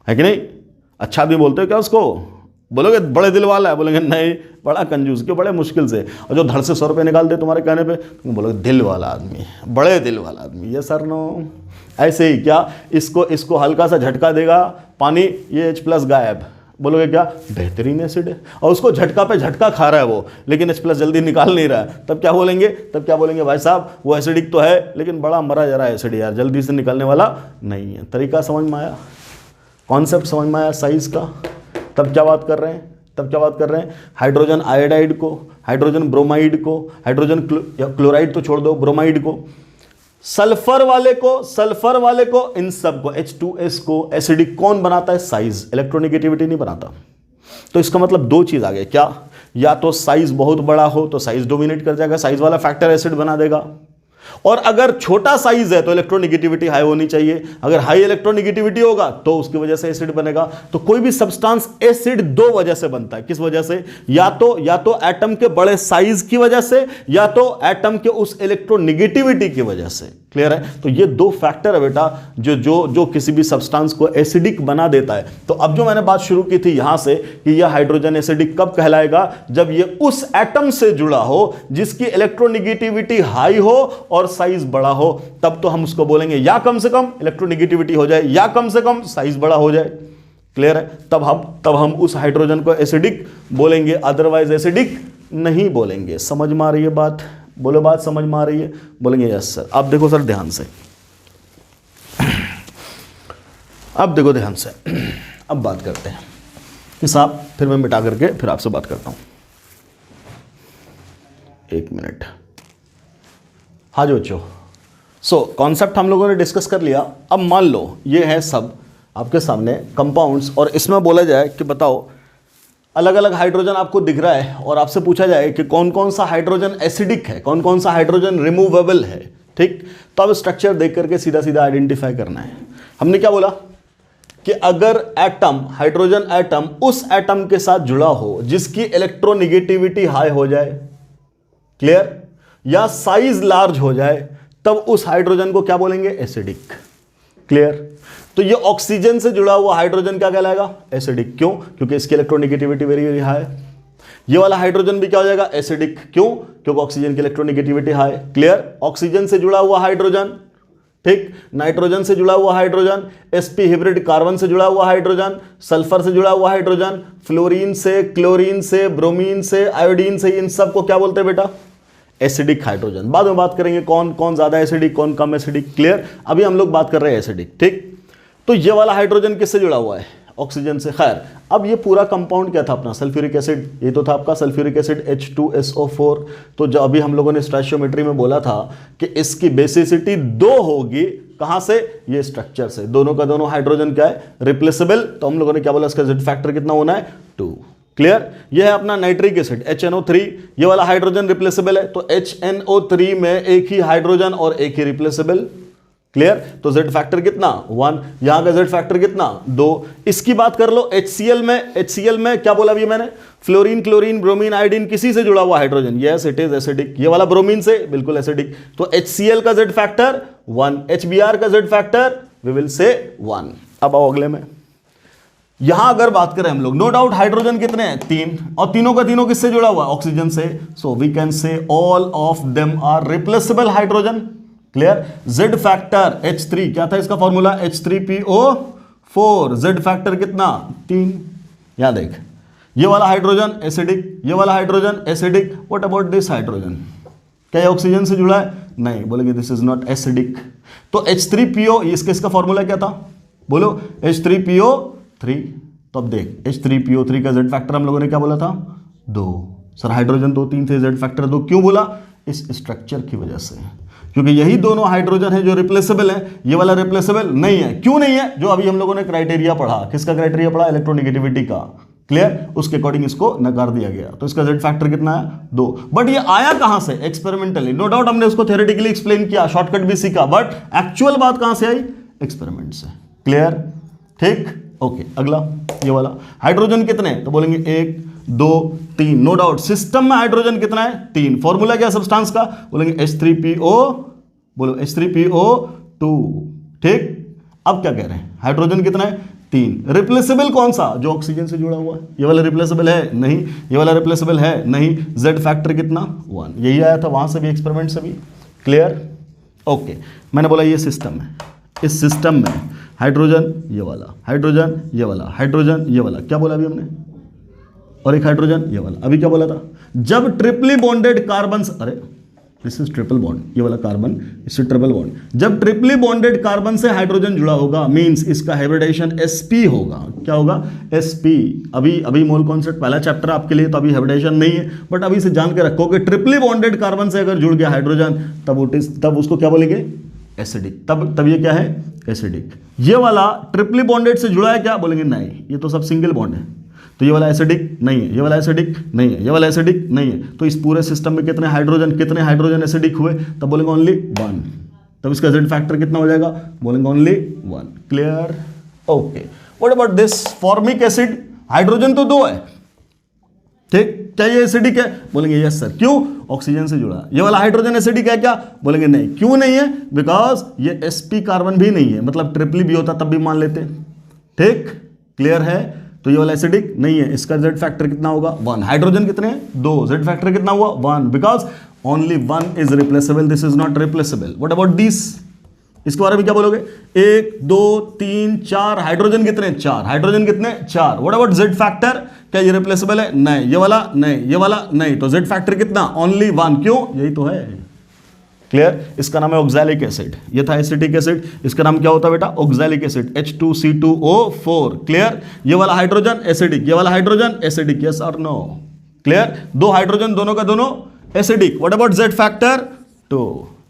है कि नहीं? अच्छा आदमी बोलते हो क्या उसको? बोलोगे बड़े दिल वाला है, बोलेंगे नहीं बड़ा कंजूस। क्यों? बड़े मुश्किल से। और जो धड़ से 100 रुपये निकाल दे तुम्हारे कहने पे, तुम बोलोगे दिल वाला आदमी, बड़े दिल वाला आदमी। ये सर नो ऐसे ही क्या, इसको हल्का सा झटका देगा पानी, ये H+ गायब। बोलोगे क्या? बेहतरीन एसिड है। और उसको झटका पे झटका खा रहा है वो, लेकिन H+ जल्दी निकाल नहीं रहा है। तब क्या बोलेंगे? तब क्या बोलेंगे? भाई साहब वो एसिडिक तो है लेकिन बड़ा मरा जरा एसिड यार, जल्दी से निकलने वाला नहीं है। तरीका समझ में आया? कॉन्सेप्ट समझ में आया साइज का? तब क्या बात कर रहे हैं? तब क्या बात कर रहे हैं? हाइड्रोजन आयोडाइड को, हाइड्रोजन ब्रोमाइड को, हाइड्रोजन क्लोराइड तो छोड़ दो, ब्रोमाइड को, सल्फर वाले को, इन सब को, H2S को एसिडिक कौन बनाता है? साइज, इलेक्ट्रोनेगेटिविटी नहीं बनाता। तो इसका मतलब 2 चीज आ गए क्या? या तो साइज बहुत बड़ा हो तो साइज डोमिनेट कर जाएगा, साइज वाला फैक्टर एसिड बना देगा, और अगर छोटा साइज है तो इलेक्ट्रोनेगेटिविटी हाई होनी चाहिए। अगर हाई इलेक्ट्रोनेगेटिविटी होगा तो उसकी वजह से एसिड बनेगा। तो कोई भी सब्सटेंस एसिड 2 वजह से बनता है। किस वजह से? या तो एटम के बड़े साइज की वजह से, या तो एटम के उस इलेक्ट्रोनेगेटिविटी की वजह से। क्लियर है? तो ये 2 फैक्टर है बेटा जो किसी भी सब्सटेंस को एसिडिक बना देता है। तो अब जो मैंने बात शुरू की थी यहां से कि यह हाइड्रोजन एसिडिक कब कहलाएगा? जब ये उस एटम से जुड़ा हो जिसकी इलेक्ट्रोनेगेटिविटी हाई हो और साइज बड़ा हो, तब तो हम उसको बोलेंगे या कम से कम इलेक्ट्रोनेगेटिविटी हो जाए या कम से कम साइज बड़ा हो जाए। क्लियर है? तब हम उस हाइड्रोजन को एसिडिक बोलेंगे, अदरवाइज एसिडिक नहीं बोलेंगे। समझ में आ रही है बात? बोलो बात समझ में आ रही है? बोलेंगे यस सर। अब देखो सर ध्यान से, अब देखो ध्यान से, अब बात करते हैं कि साहब, फिर मैं मिटा करके फिर आपसे बात करता हूं। 1 मिनट। हाँ जी बच्चों, कॉन्सेप्ट हम लोगों ने डिस्कस कर लिया। अब मान लो ये है सब आपके सामने कंपाउंड्स, और इसमें बोला जाए कि बताओ अलग अलग हाइड्रोजन आपको दिख रहा है, और आपसे पूछा जाए कि कौन कौन सा हाइड्रोजन एसिडिक है, कौन कौन सा हाइड्रोजन रिमूवेबल है। ठीक, तो अब स्ट्रक्चर देख करके सीधा सीधा आइडेंटिफाई करना है। हमने क्या बोला कि अगर एटम, हाइड्रोजन एटम उस एटम के साथ जुड़ा हो जिसकी इलेक्ट्रोनेगेटिविटी हाई हो जाए, क्लियर, या साइज लार्ज हो जाए, तब उस हाइड्रोजन को क्या बोलेंगे? एसिडिक। क्लियर? तो ये ऑक्सीजन से जुड़ा हुआ हाइड्रोजन क्या कहलाएगा? एसिडिक। क्यों? क्योंकि इसकी इलेक्ट्रोनेगेटिविटी वेरी वेरी हाई। ये वाला हाइड्रोजन भी क्या हो जाएगा? एसिडिक। क्यों? क्योंकि ऑक्सीजन की इलेक्ट्रोनेगेटिविटी हाई। क्लियर? ऑक्सीजन से जुड़ा हुआ हाइड्रोजन, ठीक, नाइट्रोजन से जुड़ा हुआ हाइड्रोजन, sp हाइब्रिड कार्बन से जुड़ा हुआ हाइड्रोजन, सल्फर से जुड़ा हुआ हाइड्रोजन, फ्लोरीन से, क्लोरीन से, ब्रोमीन से, आयोडीन से, इन सब को क्या बोलते हैं बेटा? Acidic hydrogen. बाद में बात करेंगे कौन कौन ज्यादा एसिडिक, कौन कम एसिडिक। क्लियर? अभी हम लोग बात कर रहे हैं एसिडिक। ठीक, तो ये वाला हाइड्रोजन किससे जुड़ा हुआ है? ऑक्सीजन से। खैर, अब ये पूरा कंपाउंड क्या था अपना? Sulphuric acid. ये तो था आपका सल्फ्यूरिक एसिड H2SO4। तो जो अभी हम लोगों ने स्टोइचियोमेट्री में बोला था कि इसकी बेसिसिटी 2 होगी। कहां से? ये स्ट्रक्चर से। दोनों का दोनों हाइड्रोजन क्या है? रिप्लेसेबल। तो हम लोगों ने क्या बोला? इसका जेड फैक्टर कितना होना है? 2। क्लियर? ये है अपना नाइट्रिक एसिड HNO3। ये वाला हाइड्रोजन रिप्लेसेबल है, तो HNO3 में एक ही हाइड्रोजन और एक ही रिप्लेसेबल। क्लियर? तो जेड फैक्टर कितना? 1। यहां का जेड फैक्टर कितना? 2। इसकी बात कर लो HCl में क्या बोला अभी मैंने? फ्लोरीन, क्लोरीन, ब्रोमीन, आयोडीन, किसी से जुड़ा हुआ hydrogen. Yes, it is acidic. ये वाला ब्रोमीन से, बिल्कुल एसिडिक। तो HCl का जेड फैक्टर 1, HBr का Z factor we will say 1। अब आओ अगले में। यहां अगर बात करें हम लोग, नो डाउट हाइड्रोजन कितने हैं? 3, और तीनों का तीनों किससे जुड़ा हुआ है? ऑक्सीजन से। So we can say all of them are replaceable hydrogen. Clear? Z factor H3 क्या था इसका फॉर्मूला? H3PO4। जेड फैक्टर कितना? 3। यहां देख, ये वाला हाइड्रोजन एसिडिक, ये वाला hydrogen acidic. What about this hydrogen? क्या ये ऑक्सीजन से जुड़ा है? नहीं, बोलेंगे दिस इज नॉट एसिडिक। तो H3PO, इसका फॉर्मूला क्या था? बोलो, H3PO3। तो अब देख, H3PO3 का जेड फैक्टर हम लोगों ने क्या बोला था? 2। सर हाइड्रोजन 2 3 थे, जेड फैक्टर 2 क्यों बोला? इस स्ट्रक्चर की वजह से, क्योंकि यही दोनों हाइड्रोजन है जो रिप्लेसेबल है। ये वाला रिप्लेसेबल नहीं है। क्यों नहीं है? जो अभी हम लोगों ने क्राइटेरिया पढ़ा। किसका क्राइटेरिया पढ़ा? इलेक्ट्रोनेगेटिविटी का। क्लियर, उसके अकॉर्डिंग इसको नकार दिया गया। तो इसका जेड फैक्टर कितना है 2। बट ये आया कहां से, एक्सपेरिमेंटली। नो डाउट हमने उसको थ्योरेटिकली एक्सप्लेन किया, शॉर्टकट भी सीखा, बट एक्चुअल बात कहां से आई, एक्सपेरिमेंट से। क्लियर, ठीक, ओके। अगला ये वाला, हाइड्रोजन कितने, तो बोलेंगे 1 2 3। नो डाउट सिस्टम में हाइड्रोजन कितना है 3। फॉर्मूला क्या सब्सटेंस का, बोलेंगे H3PO, बोलो H3PO2। ठीक, अब क्या कह रहे हैं, हाइड्रोजन कितना है 3। रिप्लेसेबल कौन सा, जो ऑक्सीजन से जुड़ा हुआ है, ये वाला रिप्लेसेबल है नहीं, ये वाला रिप्लेसेबल है नहीं। जेड फैक्टर कितना 1, यही आया था वहां से भी, एक्सपेरिमेंट से भी। Clear, okay. मैंने बोला ये सिस्टम है, इस सिस्टम में हाइड्रोजन ये वाला, हाइड्रोजन ये वाला, हाइड्रोजन ये वाला, क्या बोला अभी हमने, और एक हाइड्रोजन ये वाला। अभी क्या बोला था, जब ट्रिपली बॉन्डेड कार्बन, अरे दिस इज ट्रिपल बॉन्ड, ये वाला कार्बन, इससे ट्रिपल बॉन्ड, जब ट्रिपली बॉन्डेड कार्बन से हाइड्रोजन जुड़ा होगा, मींस इसका हाइब्रिडेशन sp होगा। क्या होगा, sp। अभी मोल कॉन्सेप्ट पहला चैप्टर आपके लिए, तो अभी हाइब्रिडेशन नहीं है, बट अभी से जान के रखो कि ट्रिपली बॉन्डेड कार्बन से अगर जुड़ गया हाइड्रोजन, तब उसको क्या बोलेंगे, एसिडिक। तब ये क्या है, एसिडिक। ये वाला ट्रिपली बॉन्डेड से जुड़ा है क्या, बोलेंगे नहीं, ये तो सब सिंगल बॉन्ड है, तो ये वाला एसिडिक नहीं है, ये वाला एसिडिक नहीं है, ये वाला एसिडिक नहीं है। तो इस पूरे सिस्टम में कितने हाइड्रोजन एसिडिक हुए, तब बोलेंगे ओनली 1। तब इसका जेड फैक्टर कितना हो जाएगा, बोलेंगे only 1। Clear, okay. What about this formic acid, hydrogen तो 2 है, ठीक, क्या ये एसिडिक है, बोलेंगे यस सर। क्यों, ऑक्सीजन से जुड़ा। ये वाला हाइड्रोजन एसिडिक है क्या, बोलेंगे नहीं। क्यों नहीं है, बिकॉज ये sp कार्बन भी नहीं है, मतलब ट्रिपली भी होता तब भी मान लेते। ठीक, क्लियर है। तो ये वाला एसिडिक नहीं है, इसका जेड फैक्टर कितना होगा 1। हाइड्रोजन कितने हैं 2, जेड फैक्टर कितना हुआ 1, because only 1 is replaceable, this is not replaceable. What about this, इसके बारे में क्या बोलोगे, 1 2 3 4, हाइड्रोजन कितने 4, हाइड्रोजन कितने 4। व्हाट अबाउट जेड फैक्टर, क्या ये रिप्लेसेबल है, नहीं। ये वाला नहीं, ये वाला नहीं, तो जेड फैक्टर कितना ओनली 1। क्यों, यही तो है। क्लियर, इसका नाम है ऑक्सैलिक एसिड, ये था एसिटिक एसिड, इसका नाम क्या होता है बेटा, ऑक्सैलिक एसिड, H2C2O4। क्लियर, ये वाला हाइड्रोजन एसिडिक, ये वाला हाइड्रोजन एसिडिक, यस और नो। क्लियर, 2 हाइड्रोजन दोनों का दोनों acidic. What about Z factor 2,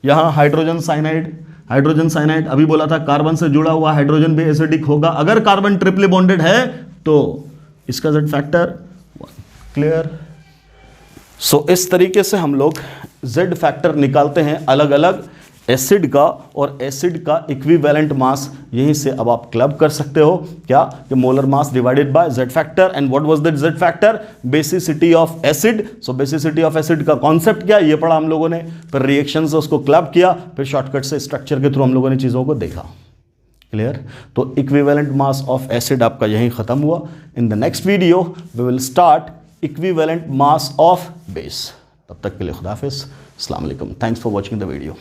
यहां हाइड्रोजन साइनाइड, हाइड्रोजन साइनाइड अभी बोला था, कार्बन से जुड़ा हुआ हाइड्रोजन भी एसिडिक होगा अगर कार्बन ट्रिपली बॉन्डेड है, तो इसका जेड फैक्टर 1। क्लियर, सो इस तरीके से हम लोग जेड फैक्टर निकालते हैं अलग अलग एसिड का, और एसिड का इक्विवेलेंट मास यहीं से अब आप क्लब कर सकते हो, क्या कि molar mass divided by Z factor. And what was that Z factor, basicity of acid. So basicity of acid का कॉन्सेप्ट क्या, ये पढ़ा हम लोगों ने, फिर रिएक्शन से उसको क्लब किया, फिर शॉर्टकट से स्ट्रक्चर के थ्रू हम लोगों ने चीज़ों को देखा। क्लियर, तो इक्विवेलेंट मास ऑफ एसिड आपका यहीं खत्म हुआ। In the next video we will start equivalent mass of base. तब तक के लिए खुदा हाफिज़, अस्सलाम वालेकुम, thanks for watching the video.